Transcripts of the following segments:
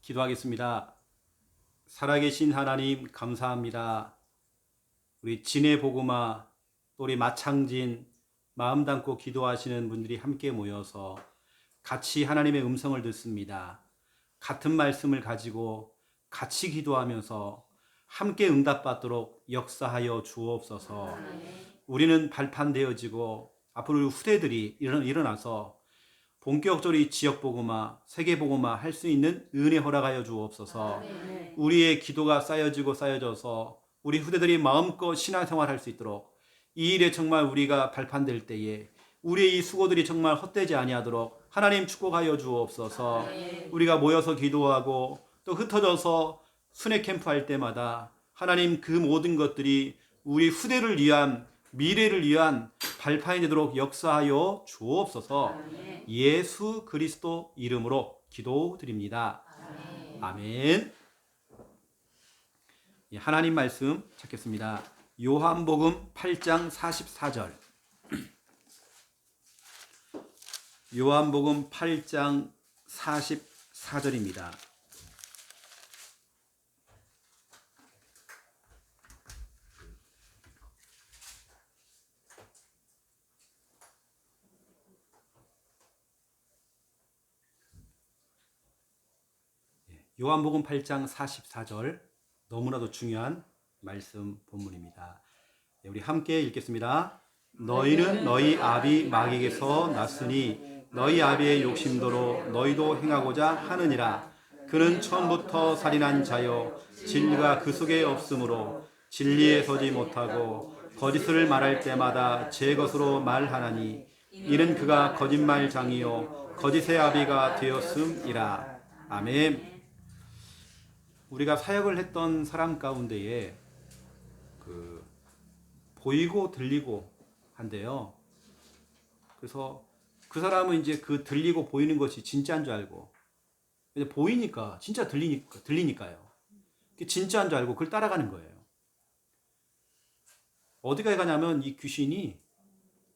기도하겠습니다. 살아계신 하나님 감사합니다. 우리 진해 보고마 또 우리 마창진 마음 담고 기도하시는 분들이 함께 모여서 같이 하나님의 음성을 듣습니다. 같은 말씀을 가지고 같이 기도하면서 함께 응답받도록 역사하여 주옵소서. 우리는 발판되어지고 앞으로 우리 후대들이 일어나서 본격적으로 지역복음화, 세계복음화 할 수 있는 은혜 허락하여 주옵소서. 우리의 기도가 쌓여져서 우리 후대들이 마음껏 신앙생활 할 수 있도록 이 일에 정말 우리가 발판될 때에 우리의 이 수고들이 정말 헛되지 아니하도록 하나님 축복하여 주옵소서. 우리가 모여서 기도하고 또 흩어져서 순회 캠프 할 때마다 하나님 그 모든 것들이 우리 후대를 위한 미래를 위한 발판이 되도록 역사하여 주옵소서. 예수 그리스도 이름으로 기도드립니다. 아멘. 하나님 말씀 찾겠습니다. 요한복음 8장 44절. 요한복음 8장 44절입니다. 요한복음 8장 44절 너무나도 중요한 말씀 본문입니다. 우리 함께 읽겠습니다. 너희는 너희 아비 마귀에게서 났으니 너희 아비의 욕심대로 너희도 행하고자 하느니라. 그는 처음부터 살인한 자요 진리가 그 속에 없으므로 진리에 서지 못하고 거짓을 말할 때마다 제 것으로 말하나니 이는 그가 거짓말장이요 거짓의 아비가 되었음이라. 아멘. 우리가 사역을 했던 사람 가운데에 보이고 들리고 한데요. 그래서 그 사람은 이제 그 들리고 보이는 것이 진짜인 줄 알고, 보이니까 진짜 들리니까요. 진짜인 줄 알고 그걸 따라가는 거예요. 어디까지 가냐면 이 귀신이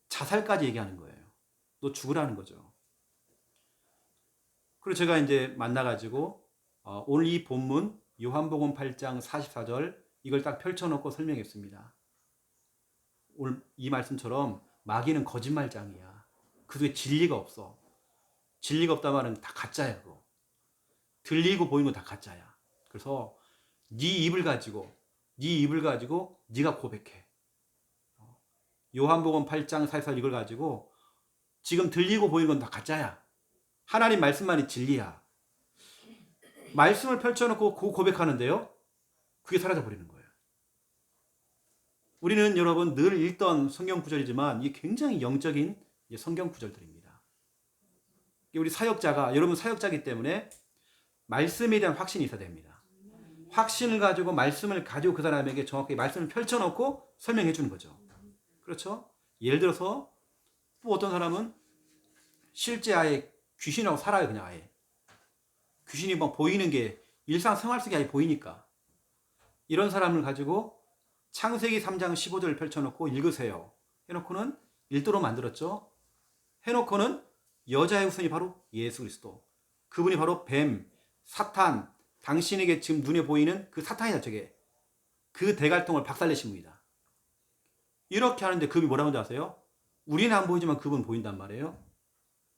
자살까지 얘기하는 거예요. 너 죽으라는 거죠. 그리고 제가 이제 만나가지고 오늘 이 본문 요한복음 8장 44절 이걸 딱 펼쳐놓고 설명했습니다. 오늘 이 말씀처럼 마귀는 거짓말장이야. 그 속에 진리가 없어. 진리가 없다 말은 다 가짜야. 그거. 들리고 보이는 건 다 가짜야. 그래서 네 입을 가지고 네가 고백해. 요한복음 8장 44절 이걸 가지고 지금 들리고 보이는 건 다 가짜야. 하나님 말씀만이 진리야. 말씀을 펼쳐놓고 고백하는데요. 그게 사라져버리는 거예요. 우리는 여러분 늘 읽던 성경 구절이지만 이게 굉장히 영적인 성경 구절들입니다. 우리 사역자가, 여러분 사역자이기 때문에 말씀에 대한 확신이 있어야 됩니다. 확신을 가지고 말씀을 가지고 그 사람에게 정확하게 말씀을 펼쳐놓고 설명해 주는 거죠. 그렇죠? 예를 들어서 또 어떤 사람은 실제 아예 귀신하고 살아요. 그냥 아예. 귀신이 막 보이는 게 일상생활 속에 아예 보이니까. 이런 사람을 가지고 창세기 3장 15절을 펼쳐놓고 읽으세요. 해놓고는 일도로 만들었죠. 해놓고는 여자의 후손이 바로 예수 그리스도. 그분이 바로 뱀, 사탄, 당신에게 지금 눈에 보이는 그 사탄이다 저게. 그 대갈통을 박살내신 분이다. 이렇게 하는데 그분이 뭐라고 하는지 아세요? 우리는 안 보이지만 그분은 보인단 말이에요.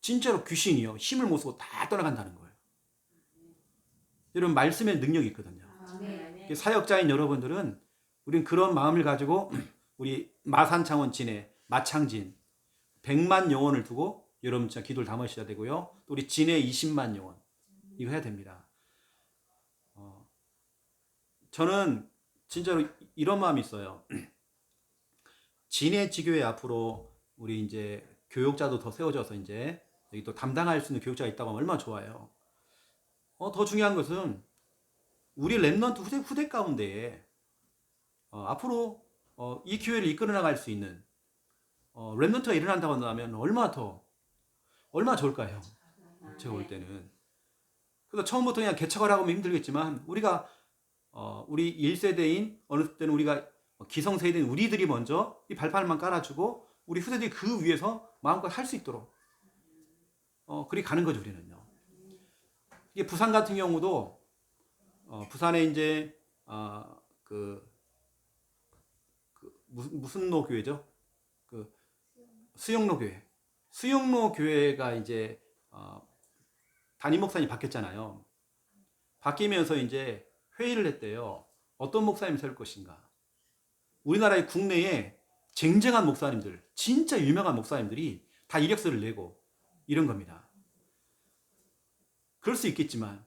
진짜로 귀신이요. 힘을 못 쓰고 다 떠나간다는 거예요. 여러분 말씀에 능력이 있거든요. 사역자인 여러분들은 우린 그런 마음을 가지고 우리 마산창원 진해, 마창진 100만 영혼을 두고 여러분 진짜 기도를 담으셔야 되고요. 또 우리 진해 20만 영혼 이거 해야 됩니다. 저는 진짜로 이런 마음이 있어요. 진해 지교회 앞으로 우리 이제 교육자도 더 세워져서 이제 여기 또 담당할 수 있는 교육자가 있다고 하면 얼마나 좋아요. 더 중요한 것은 우리 랩넌트 후대 가운데에 앞으로 이 교회를 이끌어 나갈 수 있는 랩넌트가 일어난다고 한다면 얼마나 좋을까요? 제가 볼 때는. 그래서 처음부터 그냥 개척을 하고 하면 힘들겠지만 우리가 우리 1세대인 어느 때는 우리가 기성세대인 우리들이 먼저 이 발판만 깔아주고 우리 후대들이 그 위에서 마음껏 할 수 있도록 그렇게 가는 거죠. 우리는요. 이게 부산 같은 경우도 부산에 이제 그 무슨 노 교회죠? 그 수영로 교회. 수영로 교회가 이제 담임 목사님이 바뀌었잖아요. 바뀌면서 이제 회의를 했대요. 어떤 목사님이 설 것인가? 우리나라의 국내에 쟁쟁한 목사님들, 진짜 유명한 목사님들이 다 이력서를 내고 이런 겁니다. 그럴 수 있겠지만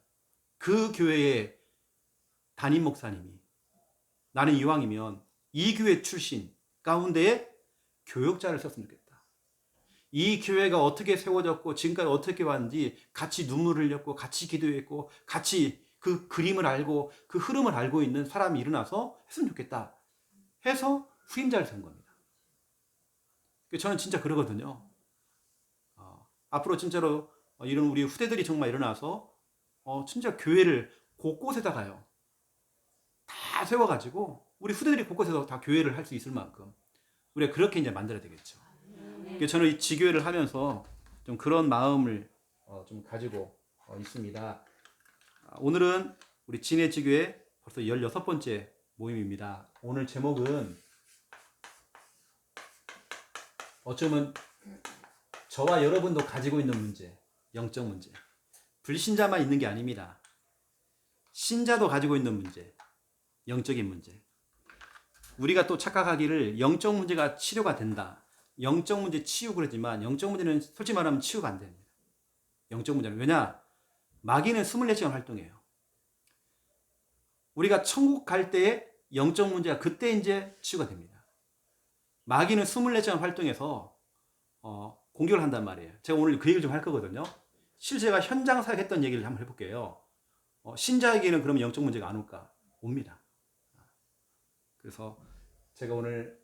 그 교회의 담임 목사님이 나는 이왕이면 이 교회 출신 가운데에 교역자를 썼으면 좋겠다. 이 교회가 어떻게 세워졌고 지금까지 어떻게 왔는지 같이 눈물을 흘렸고 같이 기도했고 같이 그 그림을 알고 그 흐름을 알고 있는 사람이 일어나서 했으면 좋겠다 해서 후임자를 쓴 겁니다. 저는 진짜 그러거든요. 앞으로 진짜로 이런 우리 후대들이 정말 일어나서 진짜 교회를 곳곳에다가요 다 세워가지고 우리 후대들이 곳곳에서 다 교회를 할 수 있을 만큼 우리가 그렇게 이제 만들어야 되겠죠. 저는 이 지교회를 하면서 좀 그런 마음을 좀 가지고 있습니다. 오늘은 우리 진해 지교회 벌써 16번째 모임입니다. 오늘 제목은 어쩌면 저와 여러분도 가지고 있는 문제, 영적 문제. 불신자만 있는 게 아닙니다. 신자도 가지고 있는 문제, 영적인 문제. 우리가 또 착각하기를 영적 문제가 치료가 된다. 영적 문제 치유고 그러지만 영적 문제는 솔직히 말하면 치유가 안 됩니다. 영적 문제는. 왜냐? 마귀는 24시간 활동해요. 우리가 천국 갈 때의 영적 문제가 그때 이제 치유가 됩니다. 마귀는 24시간 활동해서 공격을 한단 말이에요. 제가 오늘 그 얘기를 좀 할 거거든요. 실제 제가 현장 사역했던 얘기를 한번 해볼게요. 신자에게는 그러면 영적 문제가 안 올까? 옵니다. 그래서 제가 오늘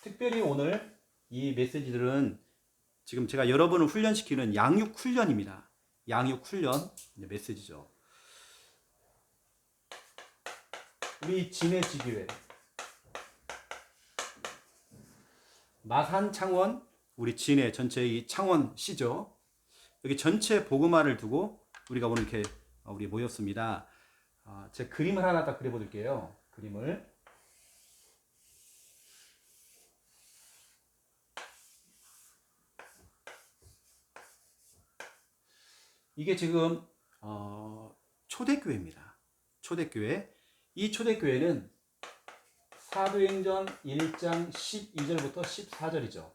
특별히 오늘 이 메시지들은 지금 제가 여러분을 훈련시키는 양육 훈련입니다. 양육 훈련 메시지죠. 우리 진해 지교회 마산 창원 우리 진해 전체 이 창원시죠. 여기 전체 복음화를 두고 우리가 오늘 이렇게 우리 모였습니다. 제 그림을 하나 딱 그려볼게요. 그림을 이게 지금 초대교회입니다. 초대교회. 이 초대교회는 사도행전 1장 12절부터 14절이죠.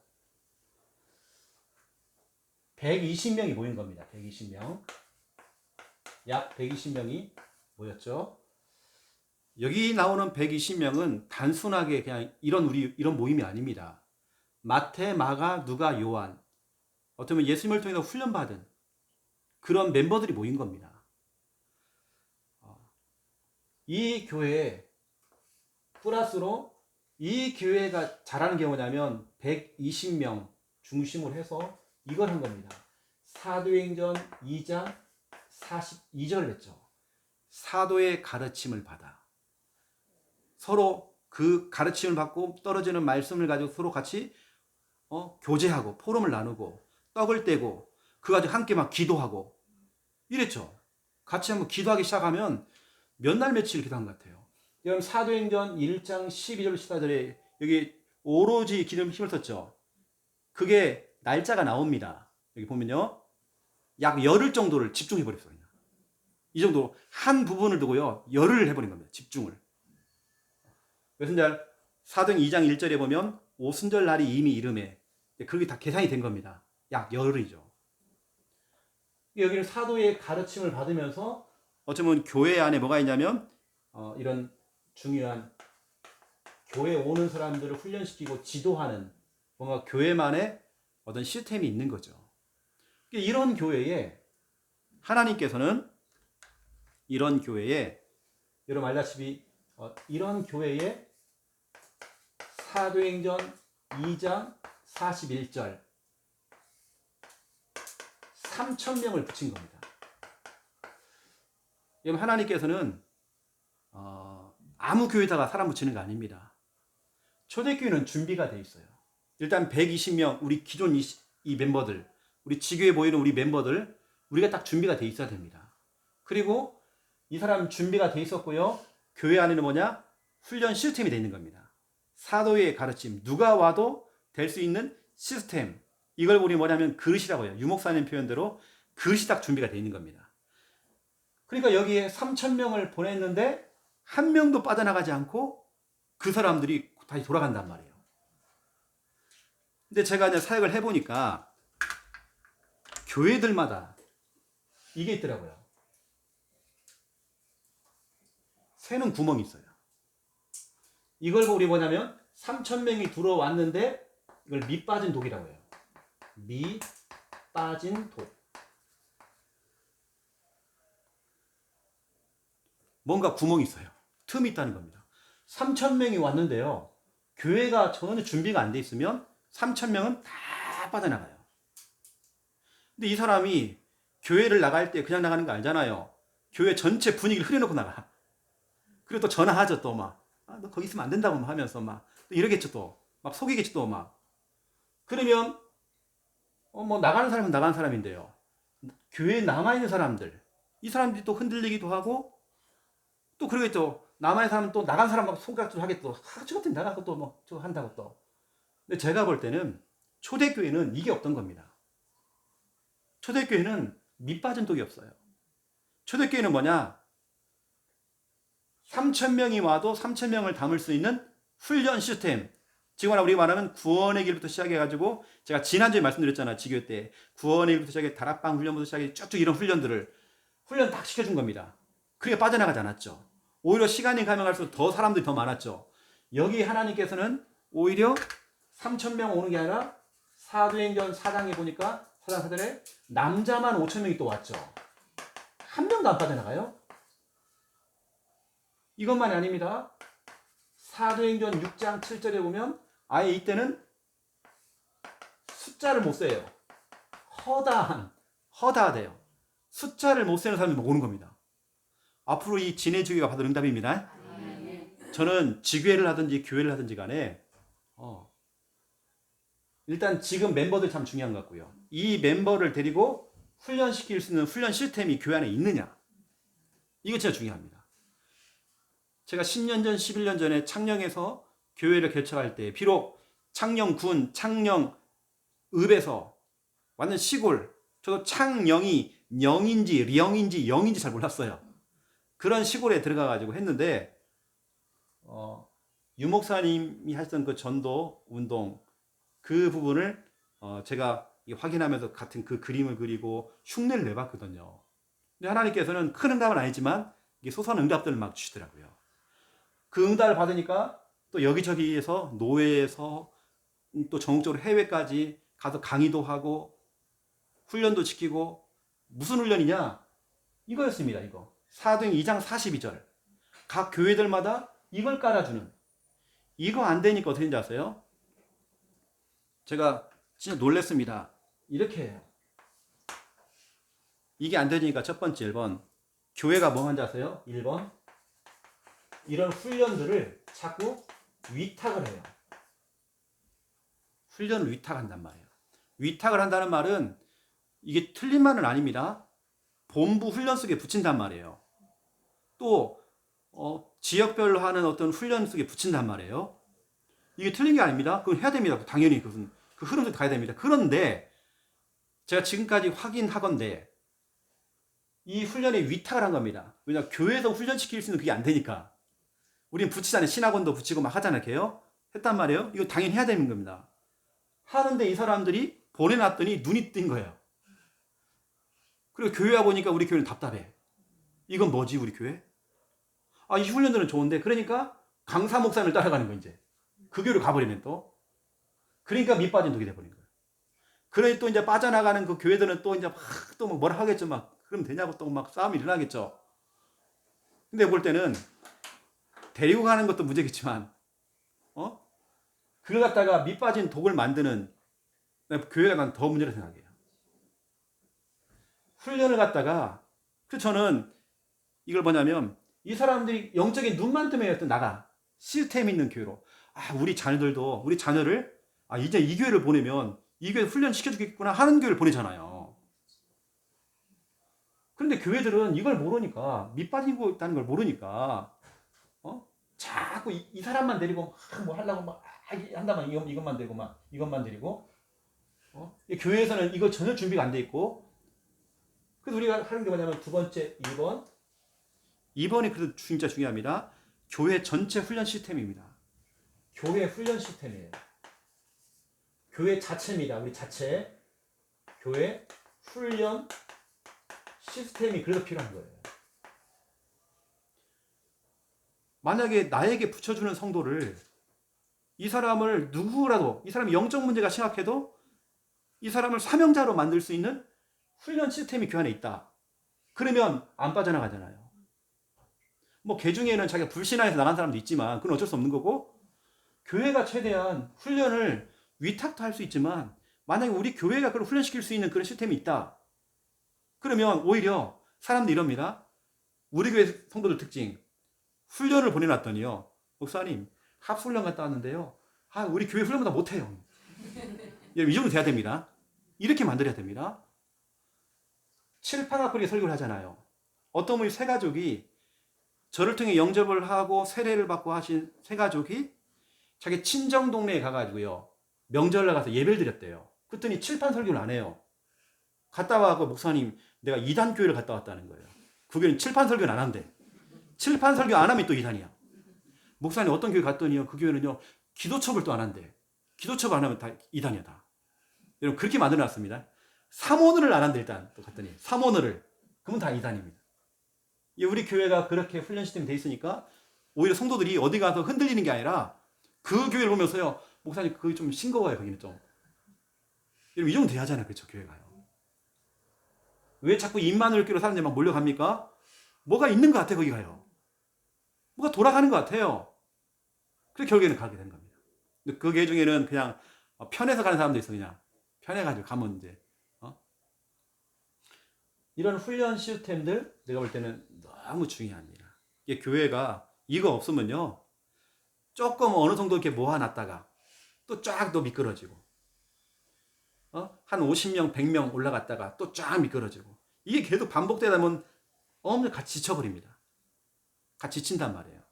120명이 모인 겁니다. 120명. 약 120명이 모였죠. 여기 나오는 120명은 단순하게 그냥 이런 모임이 아닙니다. 마태, 마가, 누가, 요한. 어쩌면 예수님을 통해서 훈련받은 그런 멤버들이 모인 겁니다. 이 교회에 플러스로 이 교회가 잘하는 게 뭐냐면 120명 중심으로 해서 이걸 한 겁니다. 사도행전 2장 42절을 했죠. 사도의 가르침을 받아. 서로 그 가르침을 받고 떨어지는 말씀을 가지고 서로 같이 교제하고 포럼을 나누고 떡을 떼고 그 가지고 함께 막 기도하고 이랬죠. 같이 한번 기도하기 시작하면 몇 날 며칠 기도한 것 같아요. 여러분 사도행전 1장 12절 14절에 여기 오로지 기름 힘을 썼죠. 그게 날짜가 나옵니다. 여기 보면요. 약 열흘 정도를 집중해 버렸어요. 이 정도 한 부분을 두고요. 열흘을 해버린 겁니다. 집중을. 그래서 이제 사도행 2장 1절에 보면 오순절 날이 이미 이름에 그게 다 계산이 된 겁니다. 약 열흘이죠. 여기는 사도의 가르침을 받으면서 어쩌면 교회 안에 뭐가 있냐면 이런 중요한 교회에 오는 사람들을 훈련시키고 지도하는 뭔가 교회만의 어떤 시스템이 있는 거죠. 이런 교회에 하나님께서는 이런 교회에 여러분 알다시피 이런 교회에 사도행전 2장 41절 3,000명을 붙인 겁니다. 여러분 하나님께서는 아무 교회에다가 사람 붙이는 거 아닙니다. 초대교회는 준비가 돼 있어요. 일단 120명 우리 기존 이 멤버들 우리 지교에 모이는 우리 멤버들 우리가 딱 준비가 돼 있어야 됩니다. 그리고 이 사람 준비가 돼 있었고요. 교회 안에는 뭐냐? 훈련 시스템이 돼 있는 겁니다. 사도의 가르침, 누가 와도 될 수 있는 시스템. 이걸 우리 뭐냐면 그릇이라고 해요. 유목사님 표현대로 그릇이 딱 준비가 돼 있는 겁니다. 그러니까 여기에 3,000명을 보냈는데 한 명도 빠져나가지 않고 그 사람들이 다시 돌아간단 말이에요. 근데 제가 이제 사역을 해보니까 교회들마다 이게 있더라고요. 새는 구멍이 있어요. 이걸 우리 뭐냐면 3,000명이 들어왔는데 이걸 밑 빠진 독이라고 해요. 밑 빠진 독. 뭔가 구멍이 있어요. 틈이 있다는 겁니다. 3,000명이 왔는데요. 교회가 전혀 준비가 안 돼 있으면 3,000명은 다 빠져나가요. 근데 이 사람이 교회를 나갈 때 그냥 나가는 거 알잖아요. 교회 전체 분위기를 흐려놓고 나가. 그리고 또 전화하죠. 또 막. 너 거기 있으면 안 된다고 하면서 막. 또 이러겠죠. 또. 막 속이겠죠. 또 막. 그러면 뭐 나가는 사람은 나가는 사람인데요. 교회에 남아있는 사람들. 이 사람들이 또 흔들리기도 하고 또 그러겠죠. 남아있는 사람은 또 나간 사람 막 손가락질 하겠죠. 저 같은 나가고 또 뭐 저 한다고 또. 근데 제가 볼 때는 초대교회는 이게 없던 겁니다. 초대교회는 밑 빠진 독이 없어요. 초대교회는 뭐냐? 3,000명이 와도 3,000명을 담을 수 있는 훈련 시스템. 지금 우리 말하는 구원의 길부터 시작해가지고 제가 지난주에 말씀드렸잖아. 지교 때 구원의 길부터 시작해 다락방 훈련부터 시작해 쭉쭉 이런 훈련들을 훈련 딱 시켜준 겁니다. 그게 빠져나가지 않았죠. 오히려 시간이 가면 갈수록 더 사람들이 더 많았죠. 여기 하나님께서는 오히려 3,000명 오는 게 아니라 사도행전 4장에 보니까 사장 사절에 남자만 5,000명이 또 왔죠. 한 명도 안 빠져나가요. 이것만이 아닙니다. 사도행전 6장 7절에 보면 아예 이때는 숫자를 못 세요. 허다하대요. 숫자를 못 세는 사람이 오는 겁니다. 앞으로 이 진해지교가 받은 응답입니다. 저는 지교회를 하든지 교회를 하든지 간에 일단 지금 멤버들 참 중요한 것 같고요. 이 멤버를 데리고 훈련시킬 수 있는 훈련 시스템이 교회 안에 있느냐. 이거 진짜 중요합니다. 제가 10년 전, 11년 전에 창녕에서 교회를 개척할 때 비록 창녕군, 창녕읍에서 완전 시골, 저도 창녕이 영인지 령인지 영인지 잘 몰랐어요. 그런 시골에 들어가가지고 했는데 유목사님이 하셨던 그 전도 운동 그 부분을 제가 확인하면서 같은 그 그림을 그리고 흉내를 내봤거든요. 근데 하나님께서는 큰 응답은 아니지만 이게 소소한 응답들을 막 주시더라고요. 그 응답을 받으니까 또 여기저기에서 노회에서 또 전국적으로 해외까지 가서 강의도 하고 훈련도 시키고 무슨 훈련이냐? 이거였습니다. 이거. 사도행 2장 42절. 각 교회들마다 이걸 깔아주는. 이거 안 되니까 어떻게 되는지 아세요? 제가 진짜 놀랬습니다. 이렇게 해요. 이게 안 되니까 첫 번째 1번. 교회가 뭐 한지 아세요? 1번. 이런 훈련들을 자꾸 위탁을 해요. 훈련을 위탁한단 말이에요. 위탁을 한다는 말은 이게 틀린 말은 아닙니다. 본부 훈련 속에 붙인단 말이에요. 또 지역별로 하는 어떤 훈련 속에 붙인단 말이에요. 이게 틀린 게 아닙니다. 그건 해야 됩니다. 당연히 그것은 그 흐름 속에 가야 됩니다. 그런데 제가 지금까지 확인하건대 이 훈련에 위탁을 한 겁니다. 왜냐하면 교회에서 훈련시킬 수 있는 그게 안 되니까. 우리는 붙이잖아요. 신학원도 붙이고 막 하잖아요. 했단 말이에요. 이거 당연히 해야 되는 겁니다. 하는데 이 사람들이 보내놨더니 눈이 뜬 거예요. 그리고 교회 와 보니까 우리 교회는 답답해. 이건 뭐지 우리 교회? 이 훈련들은 좋은데 그러니까 강사 목사님을 따라가는 거 이제. 그 교회로 가버리면 또. 그러니까 밑 빠진 독이 돼버린 거예요. 그러니 또 이제 빠져나가는 그 교회들은 또 이제 또 뭐라 하겠죠. 막 그러면 되냐고 또 막 싸움이 일어나겠죠. 근데 볼 때는 데리고 가는 것도 문제겠지만 그걸 갖다가 밑 빠진 독을 만드는 교회가 난 더 문제라고 생각해요. 훈련을 갖다가 저는 이걸 뭐냐면 이 사람들이 영적인 눈만 뜨면 나가 시스템 있는 교회로 우리 자녀들도 우리 자녀를 이제 이 교회를 보내면 이 교회 훈련 시켜주겠구나 하는 교회를 보내잖아요. 그런데 교회들은 이걸 모르니까, 밑빠지고 있다는 걸 모르니까, 자꾸 이 사람만 데리고 뭐 하려고 막 한다면 이것만 데리고 막 이것만 데리고, 교회에서는 이거 전혀 준비가 안 돼 있고, 그래서 우리가 하는 게 뭐냐면 두 번째 2번이 그래도 진짜 중요합니다. 교회 전체 훈련 시스템입니다. 교회 훈련 시스템이에요. 교회 자체입니다. 우리 자체 교회 훈련 시스템이 그래서 필요한 거예요. 만약에 나에게 붙여주는 성도를, 이 사람을 누구라도, 이 사람이 영적 문제가 심각해도 이 사람을 사명자로 만들 수 있는 훈련 시스템이 교회 안에 있다. 그러면 안 빠져나가잖아요. 뭐 개중에는 자기가 불신앙해서 나간 사람도 있지만 그건 어쩔 수 없는 거고, 교회가 최대한 훈련을 위탁도 할 수 있지만 만약에 우리 교회가 그걸 훈련시킬 수 있는 그런 시스템이 있다. 그러면 오히려 사람들이 이럽니다. 우리 교회 성도들 특징. 훈련을 보내놨더니요. 목사님, 합훈련 갔다 왔는데요. 우리 교회 훈련보다 못해요. 이 정도 돼야 됩니다. 이렇게 만들어야 됩니다. 칠판학교에 설교를 하잖아요. 어떤 분이 세 가족이 저를 통해 영접을 하고 세례를 받고 하신 세 가족이 자기 친정 동네에 가가지고요. 명절날 가서 예배를 드렸대요. 그랬더니 칠판 설교를 안 해요. 갔다 와서 목사님, 내가 이단 교회를 갔다 왔다는 거예요. 그 교회는 칠판 설교는 안 한대. 칠판 설교 안 하면 또 이단이야. 목사님 어떤 교회 갔더니요. 그 교회는요. 기도첩을 또 안 한대. 기도첩 안 하면 다 이단이야 다. 여러분 그렇게 만들어놨습니다. 삼원을 안 한대 일단. 또 갔더니 삼원을. 그러면 다 이단입니다. 우리 교회가 그렇게 훈련 시스템이 돼 있으니까 오히려 성도들이 어디 가서 흔들리는 게 아니라 그 교회를 보면서요. 목사님 그게 좀 싱거워요. 거기는 좀. 여러분 이 정도 돼야 하잖아요. 그렇죠. 교회가요. 왜 자꾸 입만을 끼로 사람들이 막 몰려갑니까? 뭐가 있는 것 같아 거기 가요. 뭐가 돌아가는 것 같아요. 그래서 결국에는 가게 된 겁니다. 그 개 중에는 그냥 편해서 가는 사람도 있어. 그냥 편해가지고 가면 이제 이런 훈련 시스템들 내가 볼 때는 너무 중요합니다. 이게 교회가 이거 없으면요 조금 어느 정도 이렇게 모아놨다가 또 쫙 또 미끄러지고 한 50명 100명 올라갔다가 또 쫙 미끄러지고 이게 계속 반복되다 보면 엄청 같이 지쳐버립니다. 같이 지친단 말이에요.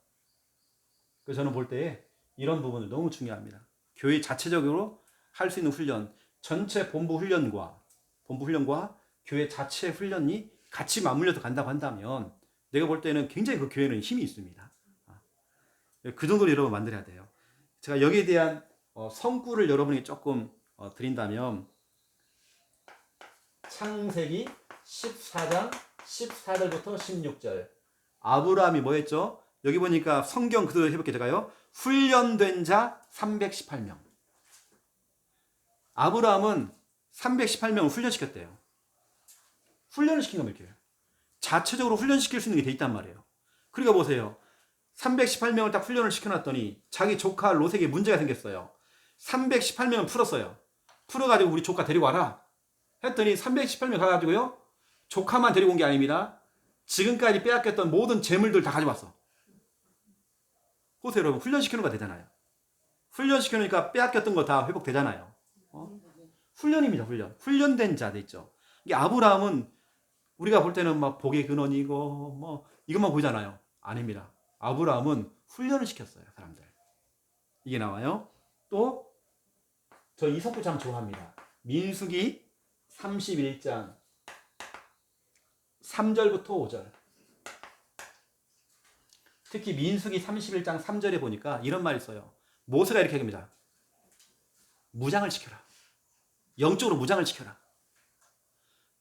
그래서 저는 볼 때 이런 부분을 너무 중요합니다. 교회 자체적으로 할 수 있는 훈련, 전체 본부 훈련과 교회 자체 훈련이 같이 맞물려서 간다고 한다면 내가 볼 때는 굉장히 그 교회는 힘이 있습니다. 그 정도로 여러분 만들어야 돼요. 제가 여기에 대한 성구를 여러분이 조금 드린다면 창세기 14장 14절부터 16절 아브라함이 뭐 했죠? 여기 보니까 성경 그대로 해볼게요. 제가요. 훈련된 자 318명. 아브라함은 318명을 훈련시켰대요. 훈련을 시킨 겁니다. 이렇게. 자체적으로 훈련시킬 수 있는 게 돼 있단 말이에요. 그러니까 보세요. 318명을 딱 훈련을 시켜놨더니 자기 조카 롯에게 문제가 생겼어요. 318명을 풀었어요. 풀어가지고 우리 조카 데리고 와라. 했더니 318명 가가지고요. 조카만 데리고 온 게 아닙니다. 지금까지 빼앗겼던 모든 재물들 다 가져왔어. 보세요 여러분. 훈련시키는 거 되잖아요. 훈련시키니까 빼앗겼던 거 다 회복되잖아요. 훈련입니다. 훈련된 자 돼 있죠. 이게 아브라함은 우리가 볼 때는 막 복의 근원이고 뭐 이것만 보잖아요. 아닙니다. 아브라함은 훈련을 시켰어요. 사람들. 이게 나와요. 또 저 이 석구 참 좋아합니다. 민수기 31장 3절부터 5절. 특히 민수기 31장 3절에 보니까 이런 말이 있어요. 모세가 이렇게 합니다. 무장을 시켜라. 영적으로 무장을 시켜라.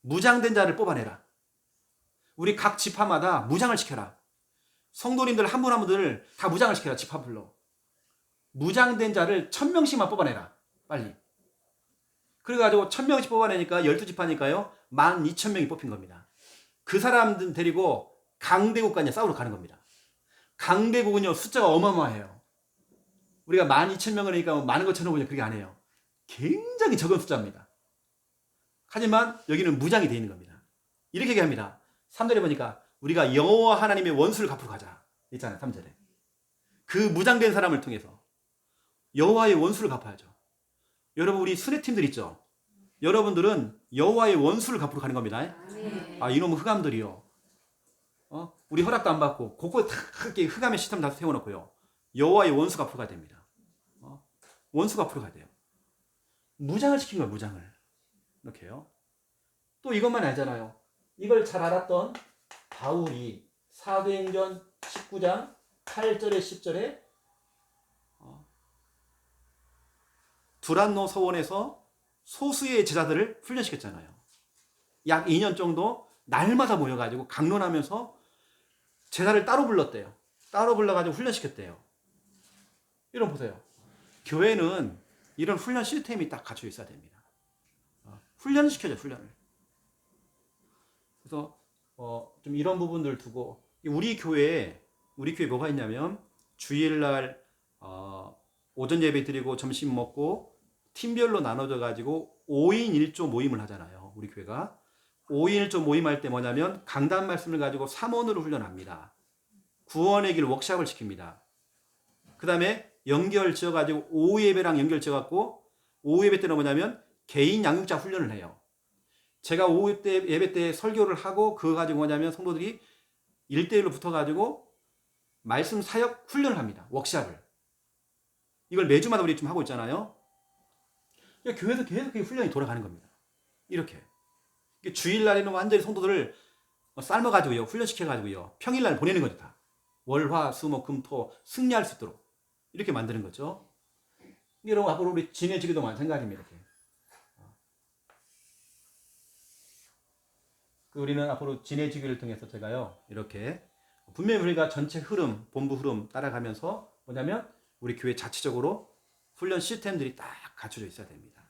무장된 자를 뽑아내라. 우리 각 지파마다 무장을 시켜라. 성도님들 한 분 한 분들 다 무장을 시켜라. 지파별로. 무장된 자를 1000명씩만 뽑아내라. 빨리. 그래가지고 1000명씩 뽑아내니까 12지파니까요. 12,000명이 뽑힌 겁니다. 그 사람들 데리고 강대국까지 싸우러 가는 겁니다. 강대국은요. 숫자가 어마어마해요. 우리가 12,000명을 하니까 많은 것처럼 보면 그렇게 안 해요. 굉장히 적은 숫자입니다. 하지만 여기는 무장이 되어 있는 겁니다. 이렇게 얘기합니다. 3절에 보니까 우리가 여호와 하나님의 원수를 갚으러 가자. 있잖아요. 3절에. 그 무장된 사람을 통해서 여호와의 원수를 갚아야죠. 여러분 우리 순회팀들 있죠. 여러분들은 여호와의 원수를 갚으러 가는 겁니다. 아멘. 아, 이놈 흑암들이요. 우리 허락도 안 받고 곳곳에 다 이렇게 흑암의 시스템 다 세워놓고요. 여호와의 원수 갚으러 가야 됩니다. 원수 갚으러 가야 돼요. 무장을 시킨 거예요. 무장을. 이렇게요. 또 이것만 알잖아요. 이걸 잘 알았던 바울이 사도행전 19장 8절에 10절에 두란노 서원에서 소수의 제자들을 훈련시켰잖아요. 약 2년 정도 날마다 모여가지고 강론하면서 제자를 따로 불렀대요. 따로 불러가지고 훈련시켰대요. 이런 보세요. 교회는 이런 훈련 시스템이 딱 갖춰져 있어야 됩니다. 훈련을 시켜줘, 훈련을. 그래서 좀 이런 부분들 두고 우리 교회에 뭐가 있냐면 주일날 오전 예배 드리고 점심 먹고 팀별로 나눠져 가지고 5인 1조 모임을 하잖아요. 우리 교회가 5인 1조 모임할 때 뭐냐면 강단 말씀을 가지고 3원으로 훈련합니다. 구원의 길 워크샵을 시킵니다. 그 다음에 연결 지어가지고 오후 예배랑 연결 지어갖고 오후 예배 때는 뭐냐면 개인 양육자 훈련을 해요. 제가 오후 때 예배 때 설교를 하고 그거 가지고 뭐냐면 성도들이 1대1로 붙어가지고 말씀 사역 훈련을 합니다. 워크샵을. 이걸 매주마다 우리 좀 하고 있잖아요. 교회에서 계속 훈련이 돌아가는 겁니다. 이렇게. 주일날에는 완전히 성도들을 삶아가지고요. 훈련시켜가지고요. 평일날 보내는 거죠. 다. 월, 화, 수, 목, 금, 토 승리할 수 있도록 이렇게 만드는 거죠. 여러분 앞으로 우리 진해지기도 마찬가지입니다. 이렇게. 우리는 앞으로 진해지기를 통해서 제가요. 이렇게 분명히 우리가 전체 흐름, 본부 흐름 따라가면서 뭐냐면 우리 교회 자체적으로 훈련 시스템들이 딱 갖춰져 있어야 됩니다.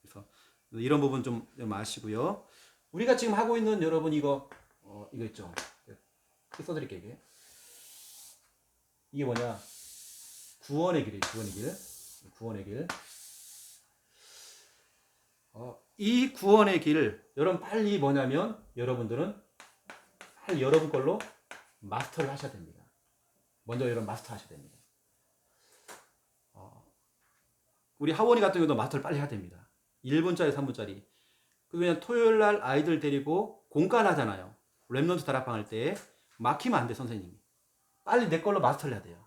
그래서 이런 부분 좀 아시고요. 우리가 지금 하고 있는 여러분 이거 있죠. 써드릴게요. 이게 뭐냐? 구원의 길이에요. 구원의 길. 구원의 길. 이 구원의 길, 여러분 빨리 뭐냐면 여러분들은 빨리 여러분 걸로 마스터를 하셔야 됩니다. 먼저 여러분 마스터 하셔야 됩니다. 우리 하원이 같은 경우도 마스터를 빨리 해야 됩니다. 1분짜리, 3분짜리. 그냥 토요일 날 아이들 데리고 공간 하잖아요. 랩넌트 다락방 할 때 막히면 안 돼, 선생님이. 빨리 내 걸로 마스터를 해야 돼요.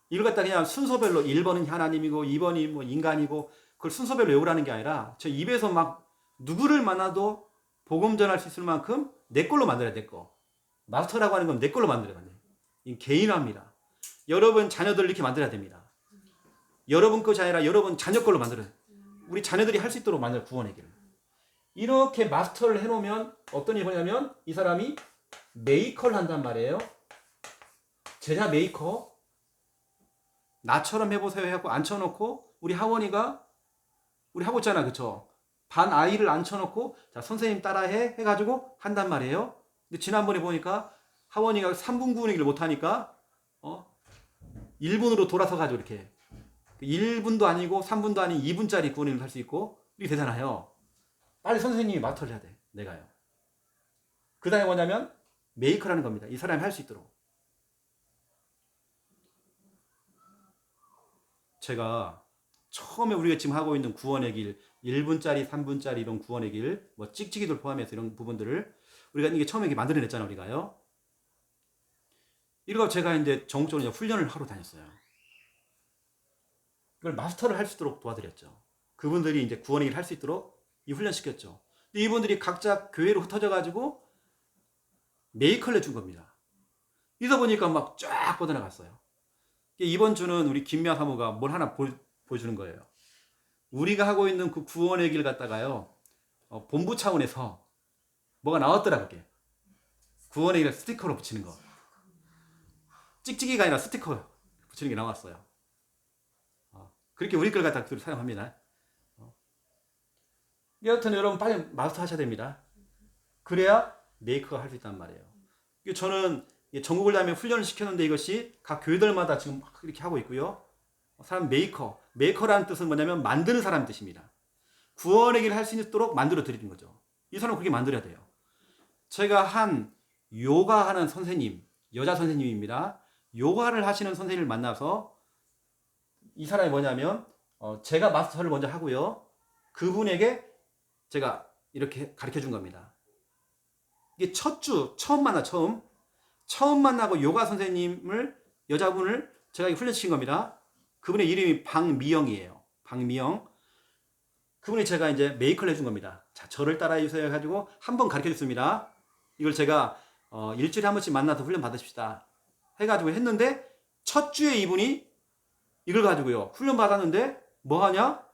이걸 갖다 그냥 순서별로 1번은 하나님이고 2번이 뭐 인간이고 그걸 순서별로 외우라는 게 아니라 저 입에서 막 누구를 만나도 복음 전할 수 있을 만큼 내 걸로 만들어야 돼, 내 거. 마스터라고 하는 건 내 걸로 만들어야 돼. 이 개인화입니다. 여러분 자녀들 이렇게 만들어야 됩니다. 여러분 것이 아니라 여러분 자녀 걸로 만들어야 돼. 우리 자녀들이 할 수 있도록 만들어 구원의 길을. 이렇게 마스터를 해놓으면 어떤 일이 뭐냐면 이 사람이 메이커를 한단 말이에요. 제자 메이커. 나처럼 해보세요 해갖고 앉혀놓고 우리 하원이가 우리 하고 있잖아, 그쵸? 반 아이를 앉혀놓고 자 선생님 따라해 해가지고 한단 말이에요. 근데 지난번에 보니까 하원이가 3분 구분하기를 못하니까 1분으로 돌아서 가지고 이렇게 1분도 아니고 3분도 아닌 2분짜리 구분을 할 수 있고 이렇게 되잖아요. 빨리 선생님이 마스터를 해야 돼. 내가요. 그 다음에 뭐냐면 메이커라는 겁니다. 이 사람이 할 수 있도록. 제가 처음에 우리가 지금 하고 있는 구원의 길 1분짜리 3분짜리 이런 구원의 길 뭐 찍찍이들 포함해서 이런 부분들을 우리가 이게 처음에 만들어냈잖아요. 우리가요. 이거 제가 이제 전국적으로 훈련을 하러 다녔어요. 이걸 마스터를 할 수 있도록 도와드렸죠. 그분들이 이제 구원의 길을 할 수 있도록 이 훈련시켰죠. 근데 이분들이 각자 교회로 흩어져 가지고 메이커를 해준 겁니다. 이러다 보니까 막 쫙 뻗어나갔어요. 이번 주는 우리 김미아 사모가 뭘 하나 보여주는 거예요. 우리가 하고 있는 그 구원의 길 갖다가요, 본부 차원에서 뭐가 나왔더라고요. 구원의 길 스티커로 붙이는 거. 찍찍이가 아니라 스티커 붙이는 게 나왔어요. 그렇게 우리 걸 갖다 사용합니다. 여하튼 여러분 빨리 마스터 하셔야 됩니다. 그래야 메이커가 할 수 있단 말이에요. 저는 전국을 다니며 훈련을 시켰는데 이것이 각 교회들마다 지금 이렇게 하고 있고요. 사람 메이커. 메이커라는 뜻은 뭐냐면 만드는 사람 뜻입니다. 구원의 길을 할 수 있도록 만들어 드리는 거죠. 이 사람은 그렇게 만들어야 돼요. 제가 한 요가하는 선생님, 여자 선생님입니다. 요가를 하시는 선생님을 만나서 이 사람이 뭐냐면 제가 마스터를 먼저 하고요. 그분에게 제가 이렇게 가르쳐 준 겁니다. 이게 첫 주 처음 만나고 요가 선생님을 여자분을 제가 훈련시킨 겁니다. 그분의 이름이 박미영이에요. 박미영. 그분이 제가 이제 메이크를 해준 겁니다. 자, 저를 따라해 주세요 해가지고 한 번 가르쳐 줬습니다. 이걸 제가 일주일에 한 번씩 만나서 훈련 받으십시다 해가지고 했는데 첫 주에 이분이 이걸 가지고요 훈련 받았는데 뭐 하냐?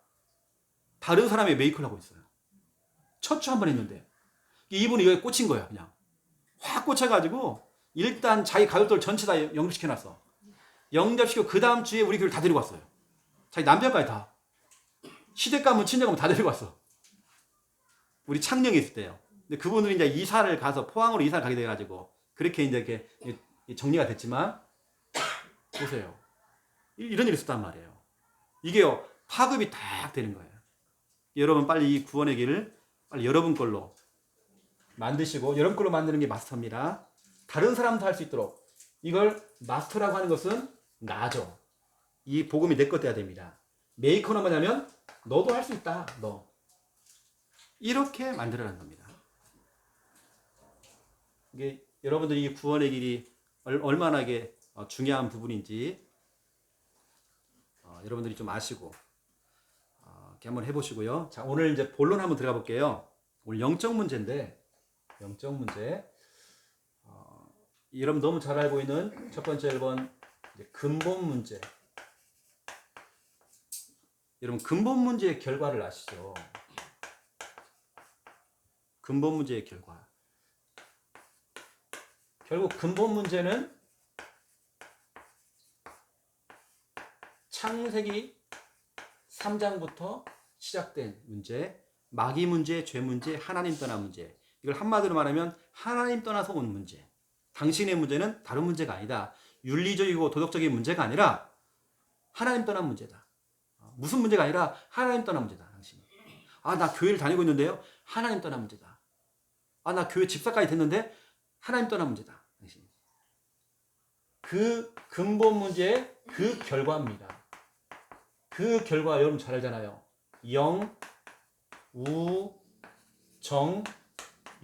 다른 사람의 메이크를 하고 있어요. 첫 주 한 번 했는데 이분이 이거에 꽂힌 거예요. 그냥 확 꽂혀가지고 일단 자기 가족들 전체 다 영접시켜놨어. 영접시키고 그 다음 주에 우리 교회를 다 데리고 왔어요. 자기 남편까지 다. 시댁 가면 친정 가면 다 데리고 왔어. 우리 창녕에 있을 때요. 근데 그분들이 이제 이사를 가서 포항으로 이사를 가게 돼가지고 그렇게 이제 이렇게 정리가 됐지만 보세요. 이런 일이 있었단 말이에요. 이게요 파급이 딱 되는 거예요. 여러분 빨리 이 구원의 길을 빨리 여러분 걸로 만드시고 여러분 걸로 만드는 게 마스터입니다. 다른 사람도 할 수 있도록 이걸 마스터라고 하는 것은 나죠. 이 복음이 내 것 돼야 됩니다. 메이커는 뭐냐면 너도 할 수 있다. 너 이렇게 만들어라는 겁니다. 이게 여러분들이 이 구원의 길이 얼마나 이게 중요한 부분인지 여러분들이 좀 아시고 이렇게 한번 해보시고요. 자, 오늘 이제 본론 한번 들어가 볼게요. 오늘 영적 문제인데 영적 문제. 여러분 너무 잘 알고 있는 첫 번째 1번 근본 문제. 여러분 근본 문제의 결과를 아시죠? 근본 문제의 결과. 결국 근본 문제는 창세기 3장부터 시작된 문제, 마귀 문제, 죄 문제, 하나님 떠난 문제. 이걸 한마디로 말하면 하나님 떠나서 온 문제. 당신의 문제는 다른 문제가 아니다. 윤리적이고 도덕적인 문제가 아니라 하나님 떠난 문제다. 무슨 문제가 아니라 하나님 떠난 문제다. 당신이. 나 교회를 다니고 있는데요. 하나님 떠난 문제다. 나 교회 집사까지 됐는데 하나님 떠난 문제다. 당신이. 그 근본 문제의 그 결과입니다. 그 결과 여러분 잘 알잖아요. 영, 우, 정,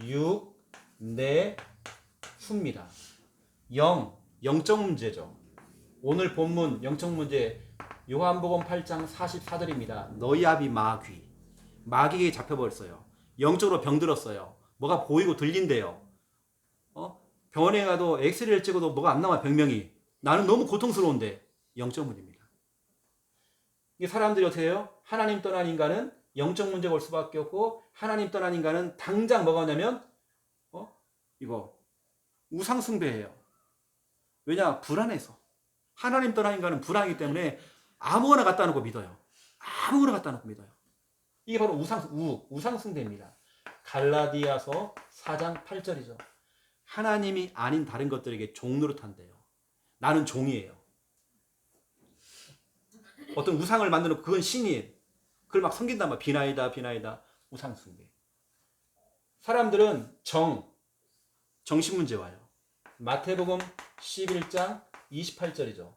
육, 내, 수입니다. 영적 문제죠. 오늘 본문 영적 문제 요한복음 8장 44절입니다. 너희 아비 마귀에게 잡혀버렸어요. 영적으로 병들었어요. 뭐가 보이고 들린대요. 병원에 가도 엑스레이를 찍어도 뭐가 안 나와 병명이. 나는 너무 고통스러운데 영적 문제입니다. 이 사람들이 어떻게 해요? 하나님 떠난 인간은 영적 문제가 올 수밖에 없고 하나님 떠난 인간은 당장 뭐가 오냐면 이거 우상 숭배예요. 왜냐? 불안해서. 하나님 떠난 인간은 불안하기 때문에 아무거나 갖다 놓고 믿어요. 아무거나 갖다 놓고 믿어요. 이게 바로 우상 숭배입니다. 갈라디아서 4장 8절이죠. 하나님이 아닌 다른 것들에게 종 노릇한대요. 나는 종이에요. 어떤 우상을 만들어 그건 신이에요. 그걸 막 섬긴단 말이야. 비나이다. 우상 숭배. 사람들은 정신 문제 와요. 마태복음 11장 28절이죠.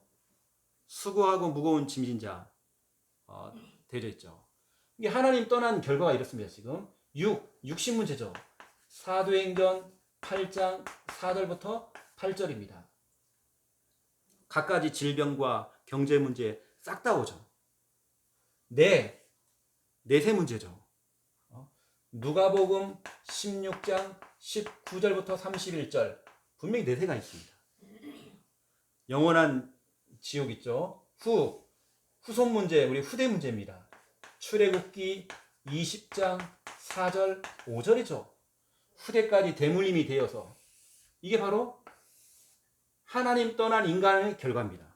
수고하고 무거운 짐진 자 되어 있죠. 이게 하나님 떠난 결과가 이렇습니다. 지금 육신 문제죠. 사도행전 8장 4절부터 8절입니다. 갖가지 질병과 경제 문제 싹 다 오죠. 내세 문제죠. 누가복음 16장 19절부터 31절 분명히 내세가 있습니다. 영원한 지옥 있죠. 후손 문제, 우리 후대 문제입니다. 출애굽기 20장 4절 5절이죠. 후대까지 대물림이 되어서 이게 바로 하나님 떠난 인간의 결과입니다.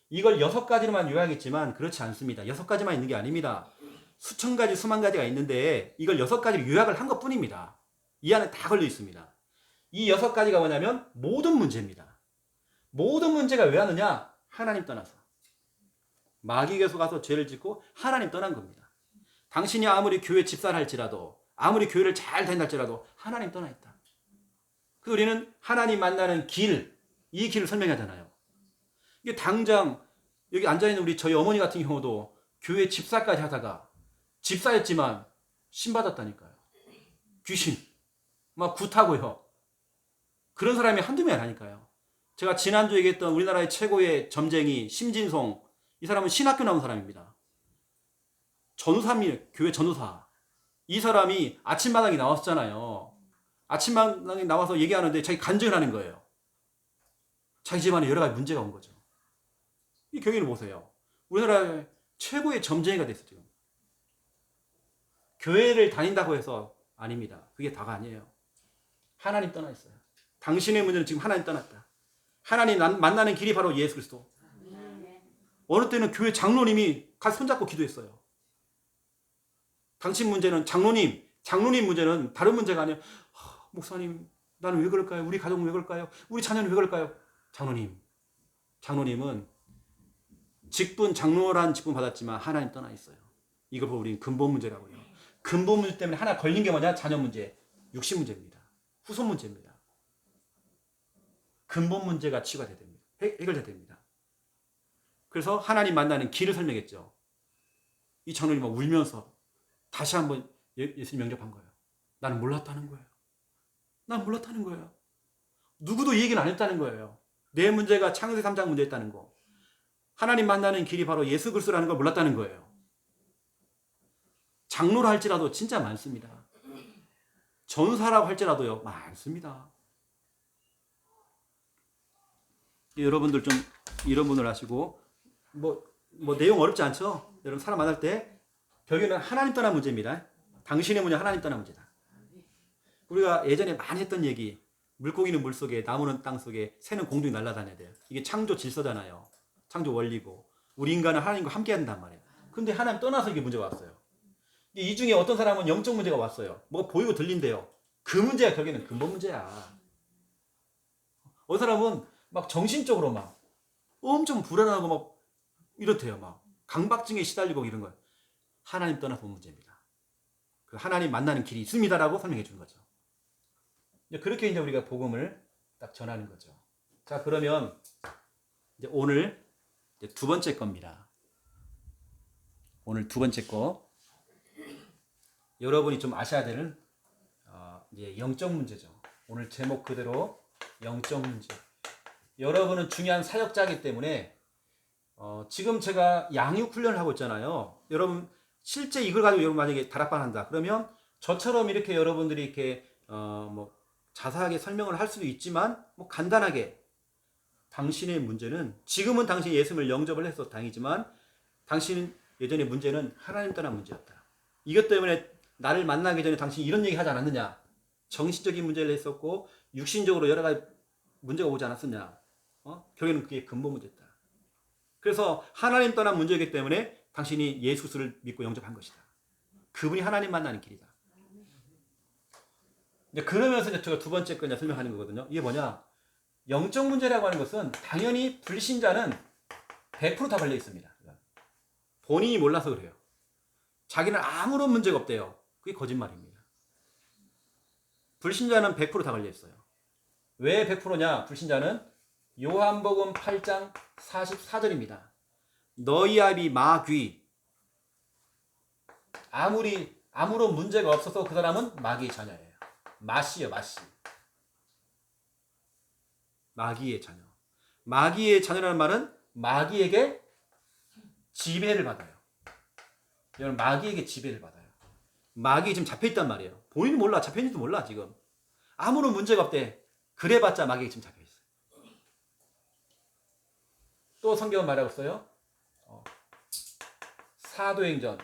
이걸 6가지로만 요약했지만 그렇지 않습니다. 6가지만 있는 게 아닙니다. 수천 가지, 수만 가지가 있는데 이걸 6가지로 요약을 한 것뿐입니다. 이 안에 다 걸려 있습니다. 이 6가지가 뭐냐면 모든 문제입니다. 모든 문제가 왜 하느냐? 하나님 떠나서. 마귀에게서 가서 죄를 짓고 하나님 떠난 겁니다. 당신이 아무리 교회 집사를 할지라도 아무리 교회를 잘 다닌다 할지라도 하나님 떠나 있다. 그래서 우리는 하나님 만나는 이 길을 설명하잖아요. 이게 당장 여기 앉아있는 저희 어머니 같은 경우도 교회 집사까지 하다가 집사였지만 신받았다니까요. 귀신 막 굿하고요. 그런 사람이 한두 명이 아니까요. 제가 지난주에 얘기했던 우리나라의 최고의 점쟁이 심진송, 이 사람은 신학교 나온 사람입니다. 전우사입니다. 교회 전우사. 이 사람이 아침마당에 나왔잖아요. 아침마당에 나와서 얘기하는데 자기 간증을 하는 거예요. 자기 집안에 여러 가지 문제가 온 거죠. 이 경위를 보세요. 우리나라의 최고의 점쟁이가 됐어요. 지금. 교회를 다닌다고 해서 아닙니다. 그게 다가 아니에요. 하나님 떠나 있어요. 당신의 문제는 지금 하나님 떠났다. 하나님 만나는 길이 바로 예수 그리스도. 어느 때는 교회 장로님이 같이 손잡고 기도했어요. 당신 문제는 장로님 문제는 다른 문제가 아니에요. 목사님, 나는 왜 그럴까요? 우리 가족은 왜 그럴까요? 우리 자녀는 왜 그럴까요? 장로님은 직분, 장로란 직분 받았지만 하나님 떠나 있어요. 이걸 보고 우리는 근본 문제라고 해요. 근본 문제 때문에 하나 걸린 게 뭐냐? 자녀 문제, 육신 문제입니다. 후손 문제입니다. 근본 문제가 치유가 됩니다. 해결돼야 됩니다. 그래서 하나님 만나는 길을 설명했죠. 이 장로님이 막 울면서 다시 한번 예수님 영접한 거예요. 나는 몰랐다는 거예요. 난 몰랐다는 거예요. 누구도 이 얘기는 안 했다는 거예요. 내 문제가 창세기 3장 문제였다는 거. 하나님 만나는 길이 바로 예수 그리스도라는 걸 몰랐다는 거예요. 장로라 할지라도 진짜 많습니다. 전사라고 할지라도요, 많습니다. 여러분들 좀 이런 분을 아시고, 뭐 내용 어렵지 않죠? 여러분 사람 만날 때 결국에는 하나님 떠난 문제입니다. 당신의 문제 하나님 떠난 문제다. 우리가 예전에 많이 했던 얘기, 물고기는 물속에, 나무는 땅속에, 새는 공중에 날아다녀야 돼요. 이게 창조 질서잖아요. 창조 원리고. 우리 인간은 하나님과 함께 한단 말이에요. 근데 하나님 떠나서 이게 문제가 왔어요. 이 중에 어떤 사람은 영적 문제가 왔어요. 뭐가 보이고 들린대요. 그 문제가 결국에는 근본 문제야. 어떤 사람은 막 정신적으로 막 엄청 불안하고 막 이렇대요. 막 강박증에 시달리고 이런 거예요. 하나님 떠나서 온 문제입니다. 그 하나님 만나는 길이 있습니다라고 설명해 주는 거죠. 그렇게 이제 우리가 복음을 딱 전하는 거죠. 자, 그러면 이제 오늘 이제 두 번째 겁니다. 오늘 두 번째 거. 여러분이 좀 아셔야 되는 이제 영적 문제죠. 오늘 제목 그대로 영적 문제. 여러분은 중요한 사역자이기 때문에 지금 제가 양육 훈련을 하고 있잖아요. 여러분 실제 이걸 가지고 여러분 만약에 다락방 한다 그러면 저처럼 이렇게 여러분들이 이렇게 뭐 자세하게 설명을 할 수도 있지만 뭐 간단하게 당신의 문제는 지금은 당신이 예수님을 영접을 해서 다행이지만 당신은 예전의 문제는 하나님 떠난 문제였다. 이것 때문에 나를 만나기 전에 당신이 이런 얘기 하지 않았느냐? 정신적인 문제를 했었고 육신적으로 여러 가지 문제가 오지 않았었냐? 결국에는 그게 근본 문제였다. 그래서 하나님 떠난 문제이기 때문에 당신이 예수 그리스도를 믿고 영접한 것이다. 그분이 하나님 만나는 길이다. 이제 그러면서 이제 제가 두 번째 거 설명하는 거거든요. 이게 뭐냐? 영적 문제라고 하는 것은 당연히 불신자는 100% 다 걸려 있습니다. 본인이 몰라서 그래요. 자기는 아무런 문제가 없대요. 그게 거짓말입니다. 불신자는 100% 다 걸려 있어요. 왜 100%냐? 불신자는 요한복음 8장 44절입니다. 너희 아비 마귀. 아무런 문제가 없어서 그 사람은 마귀의 자녀예요. 마씨요, 마씨. 마귀의 자녀. 마귀의 자녀라는 말은 마귀에게 지배를 받아요. 여러분 마귀에게 지배를 받아요. 마귀 지금 잡혀있단 말이에요. 본인은 몰라. 잡혀있는지도 몰라 지금. 아무런 문제가 없대. 그래봤자 마귀에게 지금 잡혀있어요. 또 성경은 말하고 있어요. 사도행전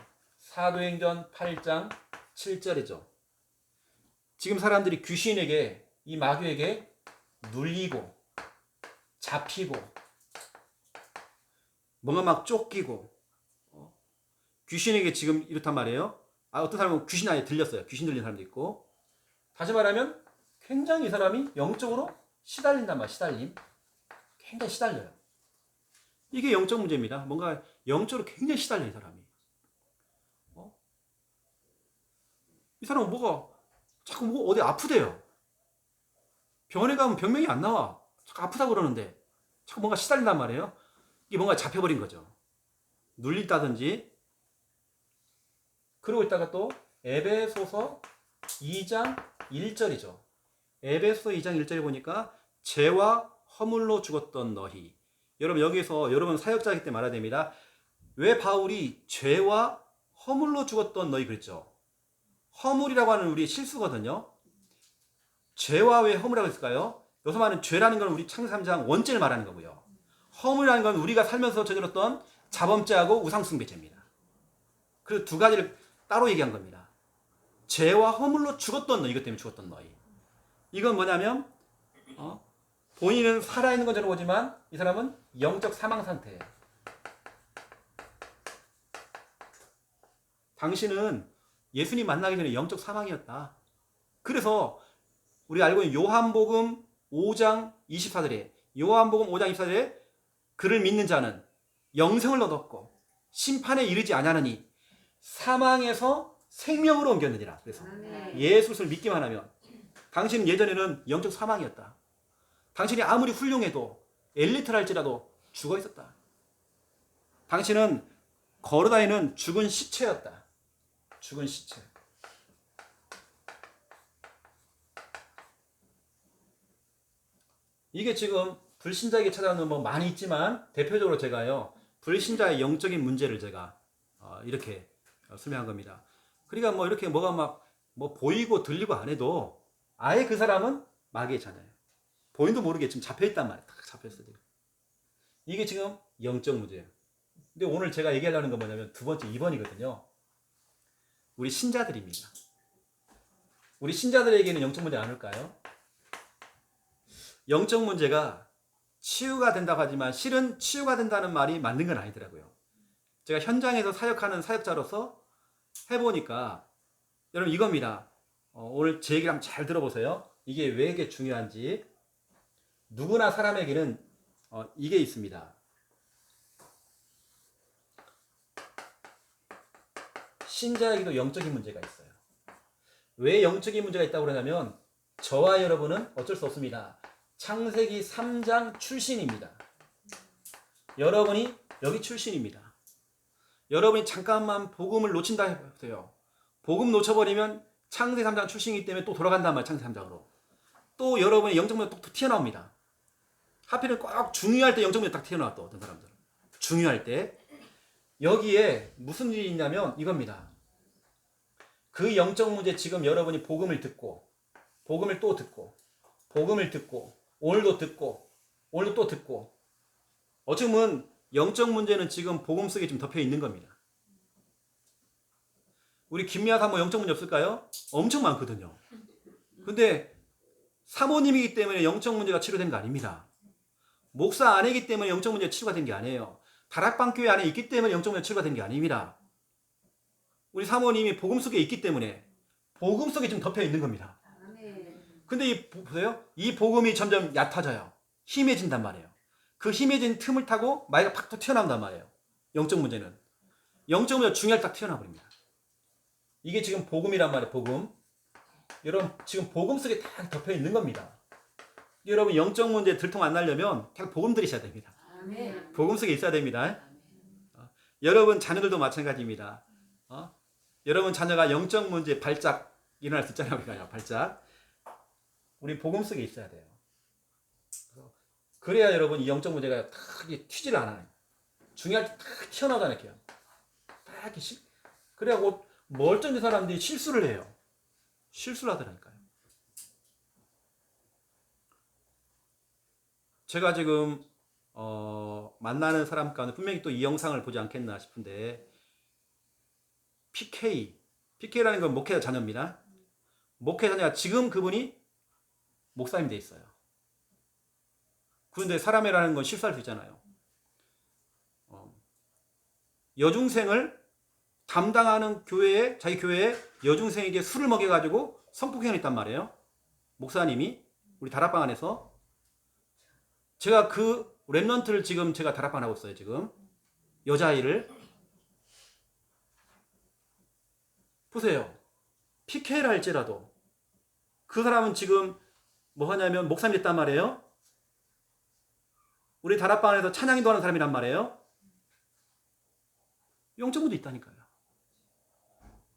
8장 7절이죠. 지금 사람들이 귀신에게 이 마귀에게 눌리고 잡히고 뭔가 막 쫓기고 귀신에게 지금 이렇단 말이에요. 어떤 사람은 귀신 아예 들렸어요. 귀신 들린 사람도 있고. 다시 말하면 굉장히 이 사람이 영적으로 시달린단 말이에요. 시달림. 굉장히 시달려요. 이게 영적 문제입니다. 뭔가 영적으로 굉장히 시달려 이 사람이. 이 사람은 자꾸 어디 아프대요. 병원에 가면 병명이 안 나와. 자꾸 아프다고 그러는데 자꾸 뭔가 시달린단 말이에요. 이게 뭔가 잡혀버린 거죠. 눌린다든지 그러고 있다가 또 에베소서 2장 1절이죠. 에베소서 2장 1절에 보니까 죄와 허물로 죽었던 너희. 여러분 여기서 여러분 사역자이기 때문에 말해야 됩니다. 왜 바울이 죄와 허물로 죽었던 너희 그랬죠? 허물이라고 하는 우리의 실수거든요. 죄와 왜 허물이라고 했을까요? 여기서 말하는 죄라는 건 우리 창세기 3장 원죄를 말하는 거고요. 허물이라는 건 우리가 살면서 저질렀던 자범죄하고 우상숭배죄입니다. 그래서 두 가지를 따로 얘기한 겁니다. 죄와 허물로 죽었던 너희, 이것 때문에 죽었던 너희. 이건 뭐냐면 본인은 살아있는 것처럼 보지만 이 사람은 영적 사망 상태예요. 당신은 예수님 만나기 전에 영적 사망이었다. 그래서 우리 알고 있는 요한복음 5장 24절에 요한복음 5장 24절에 그를 믿는 자는 영생을 얻었고 심판에 이르지 아니하느니 사망에서 생명으로 옮겼느니라. 그래서 예수를 믿기만 하면 당신은 예전에는 영적 사망이었다. 당신이 아무리 훌륭해도 엘리트랄지라도 죽어 있었다. 당신은 걸어다니는 죽은 시체였다. 죽은 시체. 이게 지금 불신자에게 찾아오는 뭐 많이 있지만 대표적으로 제가요 불신자의 영적인 문제를 제가 이렇게 설명한 겁니다. 그러니까 뭐 이렇게 뭐가 막 뭐 보이고 들리고 안 해도 아예 그 사람은 마귀의 자녀예요. 본인도 모르게 지금 잡혀 있단 말이에요. 딱 잡혔어 지금. 이게 지금 영적 문제예요. 근데 오늘 제가 얘기하려는 건 뭐냐면 두 번째 2번이거든요. 우리 신자들입니다. 우리 신자들에게는 영적 문제 안 올까요? 영적 문제가 치유가 된다고 하지만 실은 치유가 된다는 말이 맞는 건 아니더라고요. 제가 현장에서 사역하는 사역자로서 해보니까 여러분 이겁니다. 오늘 제 얘기를 한번 잘 들어보세요. 이게 왜 이게 중요한지. 누구나 사람에게는 이게 있습니다. 신자에게도 영적인 문제가 있어요. 왜 영적인 문제가 있다고 그러냐면 저와 여러분은 어쩔 수 없습니다. 창세기 3장 출신입니다. 여러분이 여기 출신입니다. 여러분이 잠깐만 복음을 놓친다 해보세요. 복음 놓쳐버리면 창세기 3장 출신이기 때문에 또 돌아간단 말이에요. 창세기 3장으로. 또 여러분의 영적 문제가 또 튀어나옵니다. 하필은 꼭 중요할 때 영적 문제가 딱 튀어나와 또 어떤 사람들은. 중요할 때. 여기에 무슨 일이 있냐면 이겁니다. 그 영적 문제 지금 여러분이 복음을 듣고 복음을 또 듣고 복음을 듣고 오늘도 듣고 오늘도 또 듣고 어찌 보면 영적 문제는 지금 복음 속에 좀 덮여 있는 겁니다. 우리 김미아 사모 영적 문제 없을까요? 엄청 많거든요. 근데 사모님이기 때문에 영적 문제가 치료된 거 아닙니다. 목사 아내이기 때문에 영적 문제가 치료가 된 게 아니에요. 다락방 교회 안에 있기 때문에 영적 문제가 치료가 된 게 아닙니다. 우리 사모님이 복음 속에 있기 때문에 복음 속에 좀 덮여 있는 겁니다. 근데 보세요. 이 복음이 점점 얕아져요. 힘해진단 말이에요. 그 힘해진 틈을 타고 마귀가 팍 또 튀어나온단 말이에요. 영적 문제는. 영적 문제가 중요할 때 딱 튀어나와버립니다. 이게 지금 복음이란 말이에요. 복음. 여러분 지금 복음 속에 딱 덮여 있는 겁니다. 여러분 영적 문제 들통 안 나려면 그냥 복음 들으셔야 됩니다. 복음 속에 있어야 됩니다. 여러분 자녀들도 마찬가지입니다. 여러분 자녀가 영적 문제 발작 일어날 수 있잖아요. 우리가요. 발작. 우리 복음 속에 있어야 돼요. 그래야 여러분 이 영적 문제가 딱 튀질 않아요. 중요할 때 딱 튀어나오잖아요. 이렇게. 딱 이렇게 그래야 멀쩡한 사람들이 실수를 해요. 실수를 하더라니까요. 제가 지금 만나는 사람 가운데 분명히 또 이 영상을 보지 않겠나 싶은데 PK라는 건 목회자 자녀입니다. 목회자 자녀가 지금 그분이 목사님이 돼 있어요. 그런데 사람이라는 건 실수할 수 있잖아요. 여중생을 담당하는 교회에 자기 교회에 여중생에게 술을 먹여가지고 성폭행을 했단 말이에요. 목사님이 우리 다락방 안에서. 제가 그 랩런트를 지금 제가 다락방 하고 있어요. 지금 여자아이를 보세요. PK를 할지라도 그 사람은 지금 뭐 하냐면 목사님 됐단 말이에요. 우리 다락방 안에서 찬양 인도하는 사람이란 말이에요. 영적 문제 있다니까요.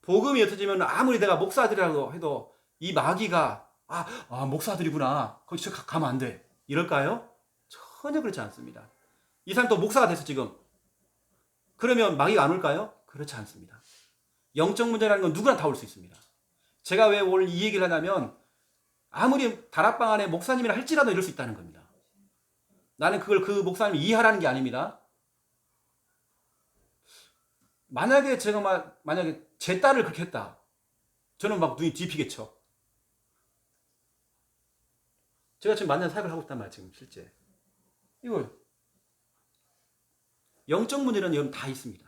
복음이 옅어지면 아무리 내가 목사들이라고 해도 이 마귀가 목사들이구나. 거기 가면 안 돼. 이럴까요? 전혀 그렇지 않습니다. 이 사람 또 목사가 됐어 지금. 그러면 마귀가 안 올까요? 그렇지 않습니다. 영적 문제라는 건 누구나 다 올 수 있습니다. 제가 왜 오늘 이 얘기를 하냐면 아무리 다락방 안에 목사님이라 할지라도 이럴 수 있다는 겁니다. 나는 그걸 그 목사님을 이해하라는 게 아닙니다. 만약에 제가 만약에 제 딸을 그렇게 했다. 저는 막 눈이 뒤피겠죠. 제가 지금 만난 사역을 하고 있단 말이에요. 지금 실제. 이거 영적 문제는 여러분 다 있습니다.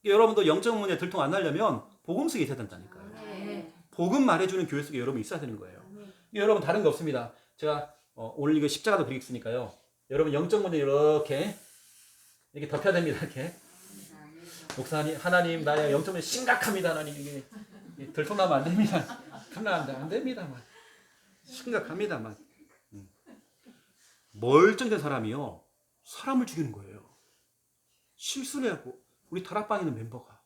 여러분도 영적 문제 들통 안 나려면 복음 속에 있어야 된다니까요. 복음 말해주는 교회 속에 여러분 있어야 되는 거예요. 여러분 다른 게 없습니다. 제가 오늘 이거 십자가도 그리고 있으니까요. 여러분 영적 문제 이렇게 덮여야 됩니다. 이렇게. 목사님, 하나님 나의 영적 문제 심각합니다. 하나님 이게 들통나면 안 됩니다. 들통나면 안 됩니다. 심각합니다. 멀쩡된 사람이요. 사람을 죽이는 거예요. 실수를 하고 우리 다락방에 있는 멤버가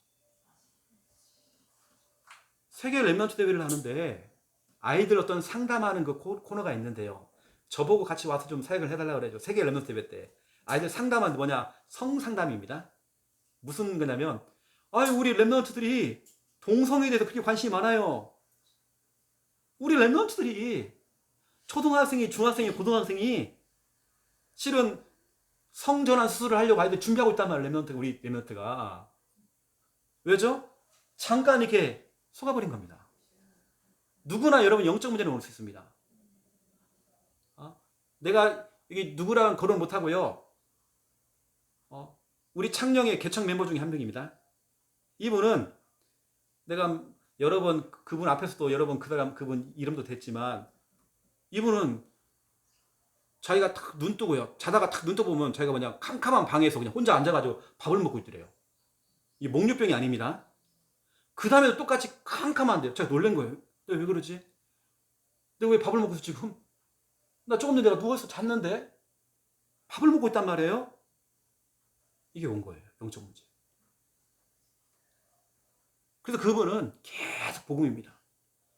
세계 랩런트 대회를 하는데 아이들 어떤 상담하는 그 코너가 있는데요. 저보고 같이 와서 좀 사역을 해달라고 그래죠. 세계 랩런트 대회 때 아이들 상담하는 뭐냐 성상담입니다. 무슨 거냐면 우리 랩런트들이 동성애에 대해서 그렇게 관심이 많아요. 우리 랩런트들이 초등학생이 중학생이 고등학생이 실은 성전환 수술을 하려고 아이들 준비하고 있단 말이에요. 우리 랩런트가. 왜죠? 잠깐 이렇게 속아버린 겁니다. 누구나 여러분 영적 문제는 올 수 있습니다. 내가 이게 누구랑 거론 못하고요. 우리 창령의 개척 멤버 중에 한 명입니다. 이분은 내가 여러 번 그분 앞에서도 여러 번 그분 이름도 됐지만 이분은 자기가 탁 눈 뜨고요. 자다가 탁 눈 떠보면 자기가 그냥 캄캄한 방에서 그냥 혼자 앉아가지고 밥을 먹고 있더래요. 이게 목류병이 아닙니다. 그 다음에도 똑같이 캄캄한데요. 제가 놀란 거예요. 내가 왜 그러지? 내가 왜 밥을 먹고 있어 지금? 나 조금 전에 내가 누워서 잤는데 밥을 먹고 있단 말이에요. 이게 온 거예요. 영적 문제. 그래서 그분은 계속 복음입니다.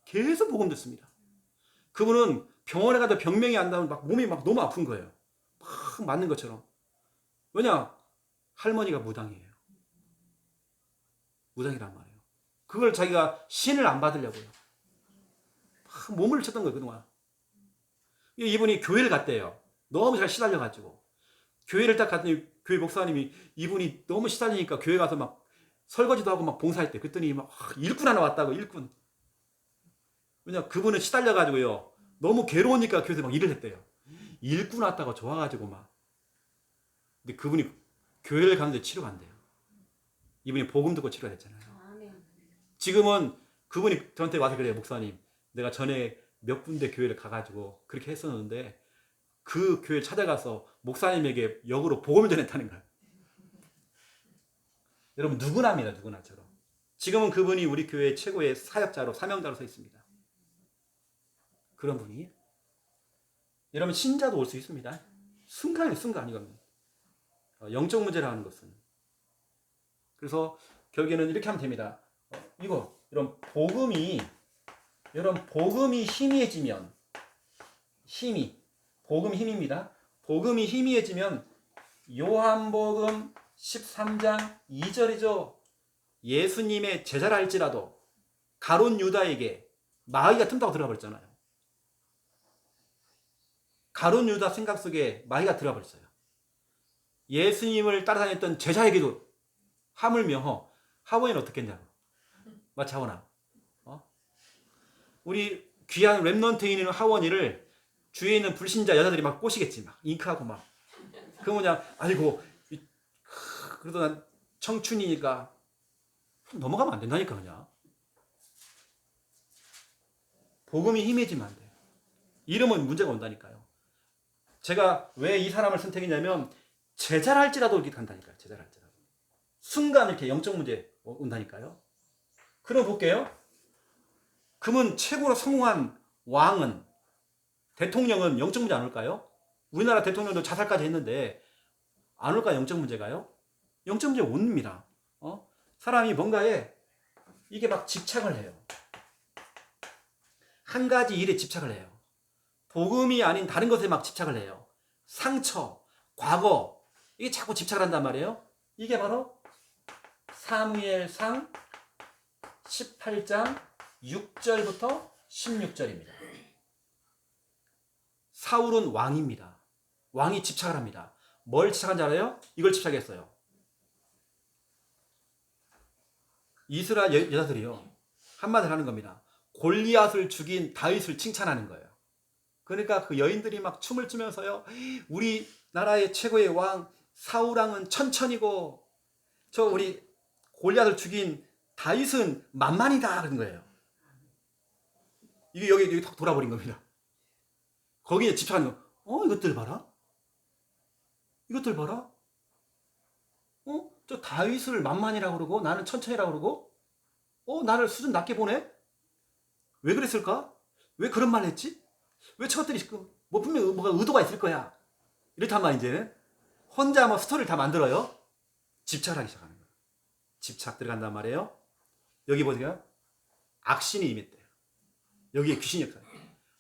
계속 복음 듣습니다. 그분은 병원에 가도 병명이 안 나오면 몸이 너무 아픈 거예요. 막 맞는 것처럼. 왜냐? 할머니가 무당이에요. 무당이란 말이에요. 그걸 자기가 신을 안 받으려고요. 막 몸을 쳤던 거예요, 그동안. 이분이 교회를 갔대요. 너무 잘 시달려가지고. 교회를 딱 갔더니 교회 목사님이 이분이 너무 시달리니까 교회 가서 막 설거지도 하고 막 봉사했대. 그랬더니 막 일꾼 하나 왔다고, 일꾼. 왜냐? 그분은 시달려가지고요. 너무 괴로우니까 교회에서 막 일을 했대요. 일꾼 왔다고 좋아가지고 막. 근데 그분이 교회를 가는데 치료가 안 돼요. 이분이 복음 듣고 치료가 됐잖아요. 지금은 그분이 저한테 와서 그래요. 목사님, 내가 전에 몇 군데 교회를 가가지고 그렇게 했었는데 그 교회 찾아가서 목사님에게 역으로 복음을 전했다는 거예요. 여러분 누구나입니다. 누구나처럼. 지금은 그분이 우리 교회 최고의 사역자로 사명자로 서 있습니다. 그런 분이 여러분 신자도 올 수 있습니다. 순간 이겁니다. 영적 문제라는 것은. 그래서 결국에는 이렇게 하면 됩니다. 이런 복음이 희미해지면 복음이 힘입니다. 복음이 희미해지면 요한복음 13장 2절이죠. 예수님의 제자라 할지라도 가룟 유다에게 마귀가 틈타고 들어가 버렸잖아요. 가룟 유다 생각 속에 마귀가 들어가 버렸어요. 예수님을 따라다녔던 제자에게도 하물며 하원이는 어떻게 했냐고. 마치 하원아. 우리 귀한 랩넌트에 있는 하원이를 주위에 있는 불신자 여자들이 막 꼬시겠지. 막 잉크하고 막. 그 뭐냐. 아이고. 그래도 난 청춘이니까 넘어가면 안 된다니까 그냥. 복음이 힘해지면 안 돼요. 이러면 문제가 온다니까요. 제가 왜 이 사람을 선택했냐면 제자라 할지라도 이렇게 간다니까요. 제자라 할지라도. 순간 이렇게 영적 문제 온다니까요. 그럼 볼게요. 그러면 최고로 성공한 왕은 대통령은 영적 문제 안 올까요? 우리나라 대통령도 자살까지 했는데 안 올까요? 영적 문제가요? 영적 문제 옵니다. 사람이 뭔가에 이게 막 집착을 해요. 한 가지 일에 집착을 해요. 복음이 아닌 다른 것에 막 집착을 해요. 상처, 과거, 이게 자꾸 집착을 한단 말이에요. 이게 바로 사무엘상 18장 6절부터 16절입니다. 사울은 왕입니다. 왕이 집착을 합니다. 뭘 집착한지 알아요? 이걸 집착했어요. 이스라엘 여자들이요, 한마디로 하는 겁니다. 골리앗을 죽인 다윗을 칭찬하는 거예요. 그러니까 그 여인들이 막 춤을 추면서요, 우리 나라의 최고의 왕 사울왕은 천천히고 저 우리 골리앗을 죽인 다윗은 만만이다 그런 거예요. 이게 여기 탁 돌아버린 겁니다. 거기에 집착하는 거. 이것들 봐라. 이것들 봐라. 저 다윗을 만만이라고 그러고 나는 천천히라고 그러고 나를 수준 낮게 보네? 왜 그랬을까? 왜 그런 말 했지? 왜 저것들이 뭐 분명 뭐가 의도가 있을 거야. 이렇단 말이야. 이제는 혼자 뭐 스토리를 다 만들어요. 집착을 하기 시작하는 거예요. 집착 들어간단 말이에요. 여기 보세요. 악신이 임했대요. 여기에 귀신이 없어요.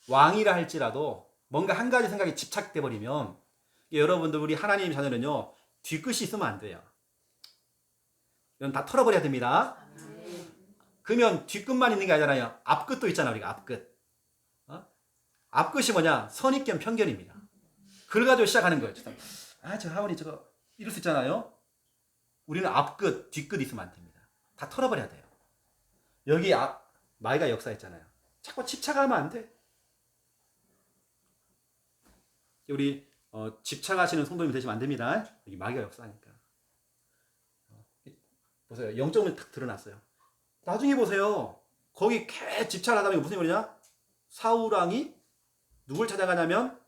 왕이라 할지라도 뭔가 한 가지 생각이 집착돼 버리면, 여러분들 우리 하나님 자녀는요, 뒤끝이 있으면 안 돼요. 이건 다 털어버려야 됩니다. 그러면 뒤끝만 있는 게 아니잖아요. 앞끝도 있잖아. 우리가 앞끝. 앞끝이 뭐냐? 선입견 편견입니다. 그걸 가지고 시작하는 거예요. 저 하원이 저거 이럴 수 있잖아요. 우리는 앞끝, 뒤끝 있으면 안 됩니다. 다 털어버려야 돼요. 여기 마귀가 역사했잖아요. 자꾸 집착하면 안 돼. 우리 집착하시는 성도님 되시면 안 됩니다. 여기 마귀가 역사하니까. 보세요. 영적으로 딱 드러났어요. 나중에 보세요. 거기 개 집착을 하다 보니 무슨 말이냐? 사울왕이 누굴 찾아가냐면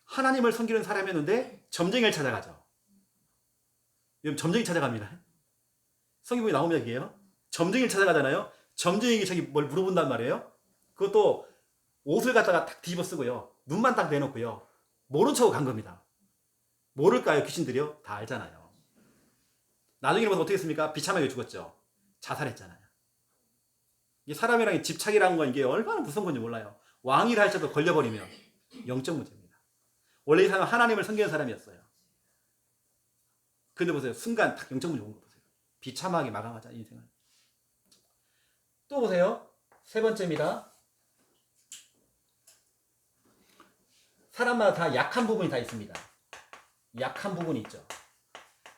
하나님을 섬기는 사람이었는데 점쟁이를 찾아가죠. 여러분 점쟁이 찾아갑니다. 성경에 나오면 얘기해요. 점쟁이를 찾아가잖아요. 점쟁이에게 자기 뭘 물어본단 말이에요. 그것도 옷을 갖다가 딱 뒤집어 쓰고요. 눈만 딱 내놓고요. 모른 척하고 간 겁니다. 모를까요? 귀신들이요? 다 알잖아요. 나중에 보면 어떻게 했습니까? 비참하게 죽었죠. 자살했잖아요. 이 사람이랑 집착이라는 건 이게 얼마나 무서운 건지 몰라요. 왕이라 할지라도 걸려버리면 영적 문제입니다. 원래 이 사람은 하나님을 섬기는 사람이었어요. 근데 보세요. 순간 딱 영적 문제 온 거 보세요. 비참하게 마감하자 인생을. 또 보세요. 세 번째입니다. 사람마다 다 약한 부분이 다 있습니다. 약한 부분이 있죠.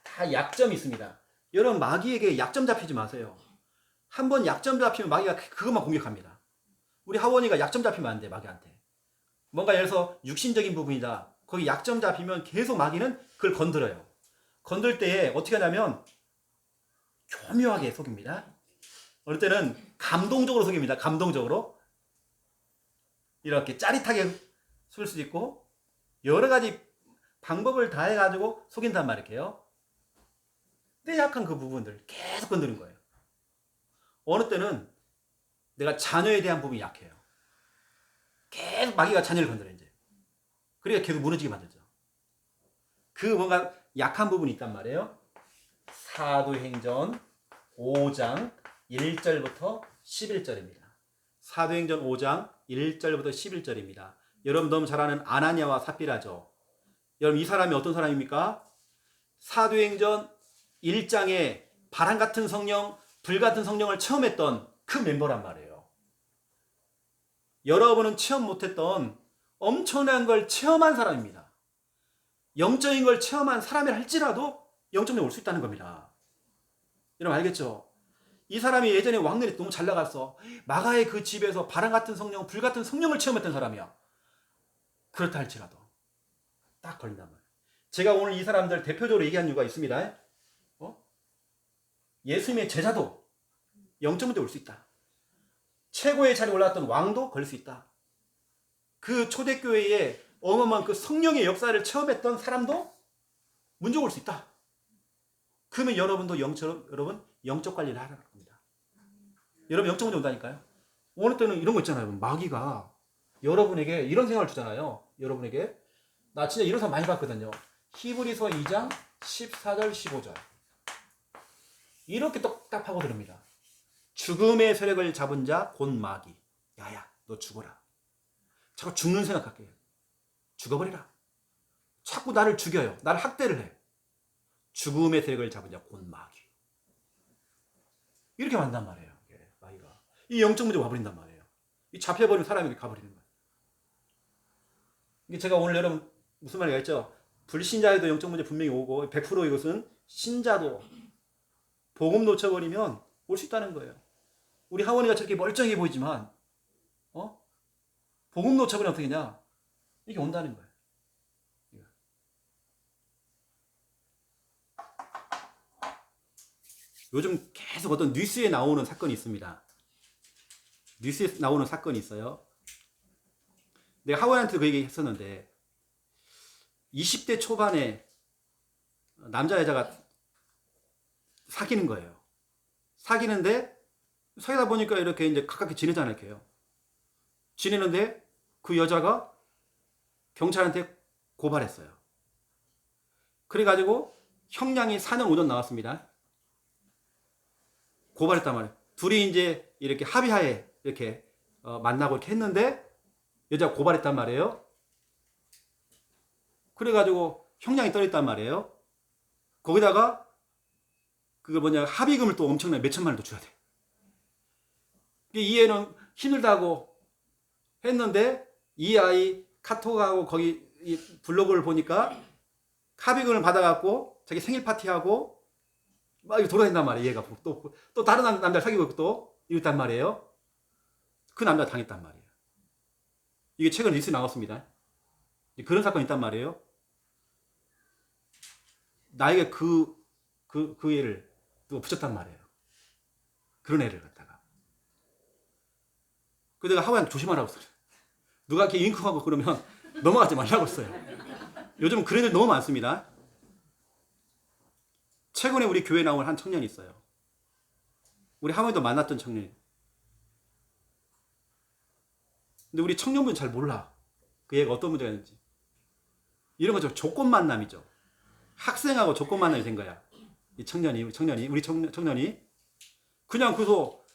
다 약점이 있습니다. 여러분 마귀에게 약점 잡히지 마세요. 한번 약점 잡히면 마귀가 그것만 공격합니다. 우리 하원이가 약점 잡히면 안 돼. 마귀한테. 뭔가 예를 들어서 육신적인 부분이다. 거기 약점 잡히면 계속 마귀는 그걸 건드려요. 건들 때에 어떻게 하냐면 교묘하게 속입니다. 어느 때는 감동적으로 속입니다. 감동적으로. 이렇게 짜릿하게 속일 수도 있고 여러 가지 방법을 다 해가지고 속인단 말이에요. 내 약한 그 부분들 계속 건드는 거예요. 어느 때는 내가 자녀에 대한 부분이 약해요. 계속 마귀가 자녀를 건드려 이제. 그러니까 계속 무너지게 만들죠. 그 뭔가 약한 부분이 있단 말이에요. 사도행전 5장 1절부터 11절입니다. 사도행전 5장 1절부터 11절입니다. 여러분 너무 잘 아는 아나니아와 삽비라죠. 여러분 이 사람이 어떤 사람입니까? 사도행전 1장에 바람 같은 성령, 불 같은 성령을 체험했던 그 멤버란 말이에요. 여러분은 체험 못했던 엄청난 걸 체험한 사람입니다. 영적인 걸 체험한 사람이라 할지라도 영적인 올 수 있다는 겁니다. 여러분 알겠죠? 이 사람이 예전에 왕년에 너무 잘 나갔어. 마가의 그 집에서 바람 같은 성령, 불 같은 성령을 체험했던 사람이야. 그렇다 할지라도 딱 걸린단 말이에요. 제가 오늘 이 사람들 대표적으로 얘기한 이유가 있습니다. 예수님의 제자도 영적 문제 올 수 있다. 최고의 자리에 올랐던 왕도 걸릴 수 있다. 그 초대교회에 어마어마한 그 성령의 역사를 체험했던 사람도 문제 올 수 있다. 그러면 여러분도 여러분 영적 관리를 하라는 겁니다. 여러분 영적 문제 온다니까요. 어느 때는 이런 거 있잖아요. 마귀가 여러분에게 이런 생각을 주잖아요. 여러분에게 나 진짜 이런 사람 많이 봤거든요. 히브리서 2장 14절 15절 이렇게 똑딱 파고 들습니다. 죽음의 세력을 잡은 자 곧 마귀. 야야, 너 죽어라. 자꾸 죽는 생각할게 해요. 죽어버리라. 자꾸 나를 죽여요. 나를 학대를 해. 죽음의 세력을 잡은 자 곧 마귀. 이렇게 만단 말이에요. 마귀가. 이 영적 문제가 와버린단 말이에요. 이 잡혀버리면 사람이 가버리는 거예요. 이게 제가 오늘 여러분 무슨 말인가 했죠? 불신자에도 영적 문제 분명히 오고 100% 이것은 신자도 복음 놓쳐버리면 올 수 있다는 거예요. 우리 하원이가 저렇게 멀쩡해 보이지만 복음 놓쳐버리면 어떻게 되냐? 이게 온다는 거예요. 요즘 계속 어떤 뉴스에 나오는 사건이 있습니다. 뉴스에 나오는 사건이 있어요. 내가 하원한테 그 얘기 했었는데 20대 초반에 남자 여자가 사귀는 거예요. 사귀는데 사귀다 보니까 이렇게 이제 가깝게 지내잖아요. 이렇게요. 지내는데 그 여자가 경찰한테 고발했어요. 그래가지고 형량이 4년 5년 나왔습니다. 고발했단 말이에요. 둘이 이제 이렇게 합의하에 이렇게 만나고 이렇게 했는데 여자가 고발했단 말이에요. 그래가지고 형량이 떨어졌단 말이에요. 거기다가 그거 뭐냐 합의금을 또 엄청나게 몇 천만 원도 줘야 돼. 이 애는 힘들다고 했는데 이 아이 카톡하고 거기 이 블로그를 보니까 합의금을 받아갖고 자기 생일 파티하고 막 돌아다닌단 말이에요. 얘가 또 다른 남자를 사귀고 있고 또 이랬단 말이에요. 그 남자 당했단 말이에요. 이게 최근 뉴스에 나왔습니다. 그런 사건이 있단 말이에요. 나에게 그 애를 누가 붙였단 말이에요. 그런 애를 갖다가. 그 내가 하와이한테 조심하라고 했어요. 누가 이렇게 윙크하고 그러면 넘어가지 말라고 했어요. 요즘 그런 애들 너무 많습니다. 최근에 우리 교회에 나온 한 청년이 있어요. 우리 하와이도 만났던 청년. 근데 우리 청년분 잘 몰라. 그 애가 어떤 문제가 있는지. 이런 거죠. 조건 만남이죠. 학생하고 조건 만남이 된 거야. 이 청년이. 그냥 그래서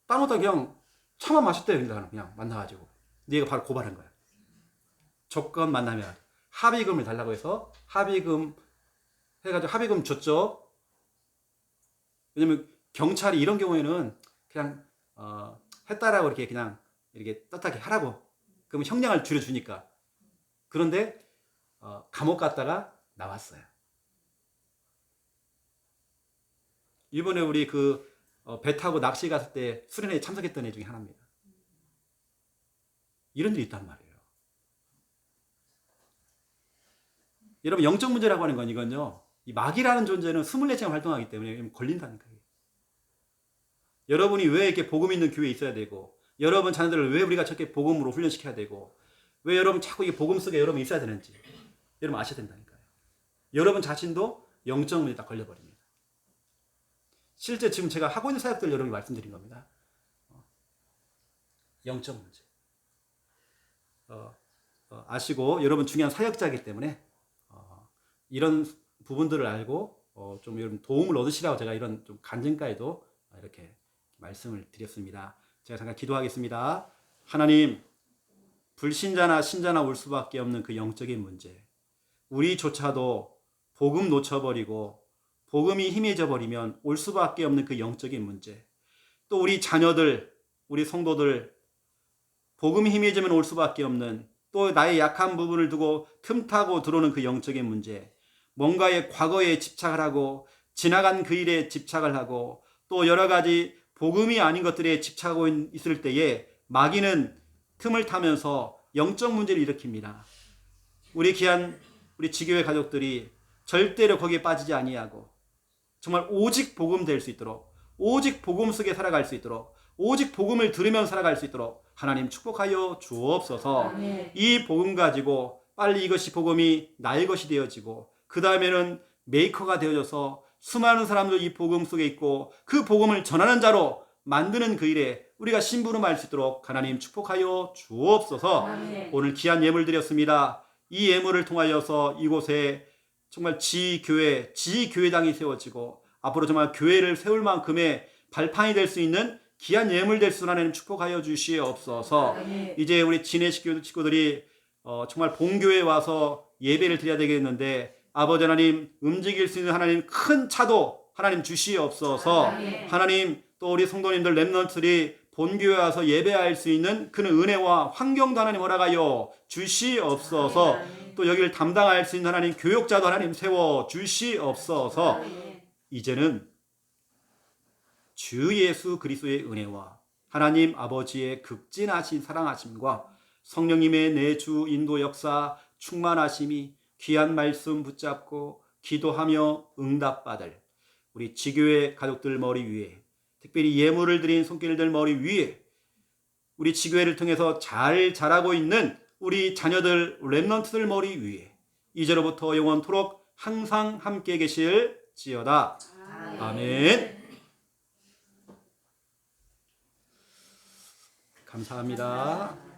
따놓다 그냥 차만 마셨대요. 그냥 만나가지고. 근데 얘가 바로 고발한 거야. 조건 만남이야. 합의금을 달라고 해서 합의금 해가지고 합의금 줬죠. 왜냐면 경찰이 이런 경우에는 그냥 했다라고 이렇게 그냥 이렇게 떳하게 하라고. 그러면 형량을 줄여주니까. 그런데 감옥 갔다가 나왔어요. 이번에 우리 배 타고 낚시 갔을 때 수련회에 참석했던 애 중에 하나입니다. 이런 일이 있단 말이에요. 여러분 영적 문제라고 하는 건 이건요. 이 마귀라는 존재는 24시간 활동하기 때문에 걸린다니까요. 여러분이 왜 이렇게 복음 있는 교회에 있어야 되고 여러분 자녀들을 왜 우리가 저렇게 복음으로 훈련시켜야 되고 왜 여러분 자꾸 이 복음 속에 여러분 있어야 되는지 여러분 아셔야 된다니까요. 여러분 자신도 영적 문제에 딱 걸려버립니다. 실제 지금 제가 하고 있는 사역들 여러분이 말씀드린 겁니다. 영적 문제. 아시고 여러분 중요한 사역자이기 때문에 이런 부분들을 알고 좀 여러분 도움을 얻으시라고 제가 이런 좀 간증까지도 이렇게 말씀을 드렸습니다. 제가 잠깐 기도하겠습니다. 하나님, 불신자나 신자나 올 수밖에 없는 그 영적인 문제. 우리조차도 복음 놓쳐버리고 복음이 희미해져 버리면 올 수밖에 없는 그 영적인 문제. 또 우리 자녀들, 우리 성도들 복음이 희미해지면 올 수밖에 없는 또 나의 약한 부분을 두고 틈타고 들어오는 그 영적인 문제. 뭔가의 과거에 집착을 하고 지나간 그 일에 집착을 하고 또 여러 가지 복음이 아닌 것들에 집착하고 있을 때에 마귀는 틈을 타면서 영적 문제를 일으킵니다. 우리 귀한 우리 지교회 가족들이 절대로 거기에 빠지지 아니하고 정말 오직 복음 될 수 있도록 오직 복음 속에 살아갈 수 있도록 오직 복음을 들으면서 살아갈 수 있도록 하나님 축복하여 주옵소서. 이 복음 가지고 빨리 이것이 복음이 나의 것이 되어지고 그 다음에는 메이커가 되어져서 수많은 사람들 이 복음 속에 있고 그 복음을 전하는 자로 만드는 그 일에 우리가 심부름할 수 있도록 하나님 축복하여 주옵소서. 오늘 귀한 예물 드렸습니다. 이 예물을 통하여서 이곳에 정말 지교회당이 세워지고 앞으로 정말 교회를 세울 만큼의 발판이 될 수 있는 귀한 예물 될 수 하나님 축복하여 주시옵소서. 이제 우리 진해 식구들이 정말 본교회에 와서 예배를 드려야 되겠는데 아버지 하나님 움직일 수 있는 하나님 큰 차도 하나님 주시옵소서. 하나님 또 우리 성도님들 렘넌트들이 본교회에 와서 예배할 수 있는 그런 은혜와 환경도 하나님 허락하여 주시옵소서. 또 여기를 담당할 수 있는 하나님 교육자도 하나님 세워 주시옵소서. 이제는 주 예수 그리스도의 은혜와 하나님 아버지의 극진하신 사랑하심과 성령님의 내주 인도 역사 충만하심이 귀한 말씀 붙잡고 기도하며 응답받을 우리 지교회 가족들 머리 위에, 특별히 예물을 드린 손길들 머리 위에, 우리 지교회를 통해서 잘 자라고 있는 우리 자녀들 렘넌트들 머리 위에 이제로부터 영원토록 항상 함께 계실지어다. 아멘. 감사합니다.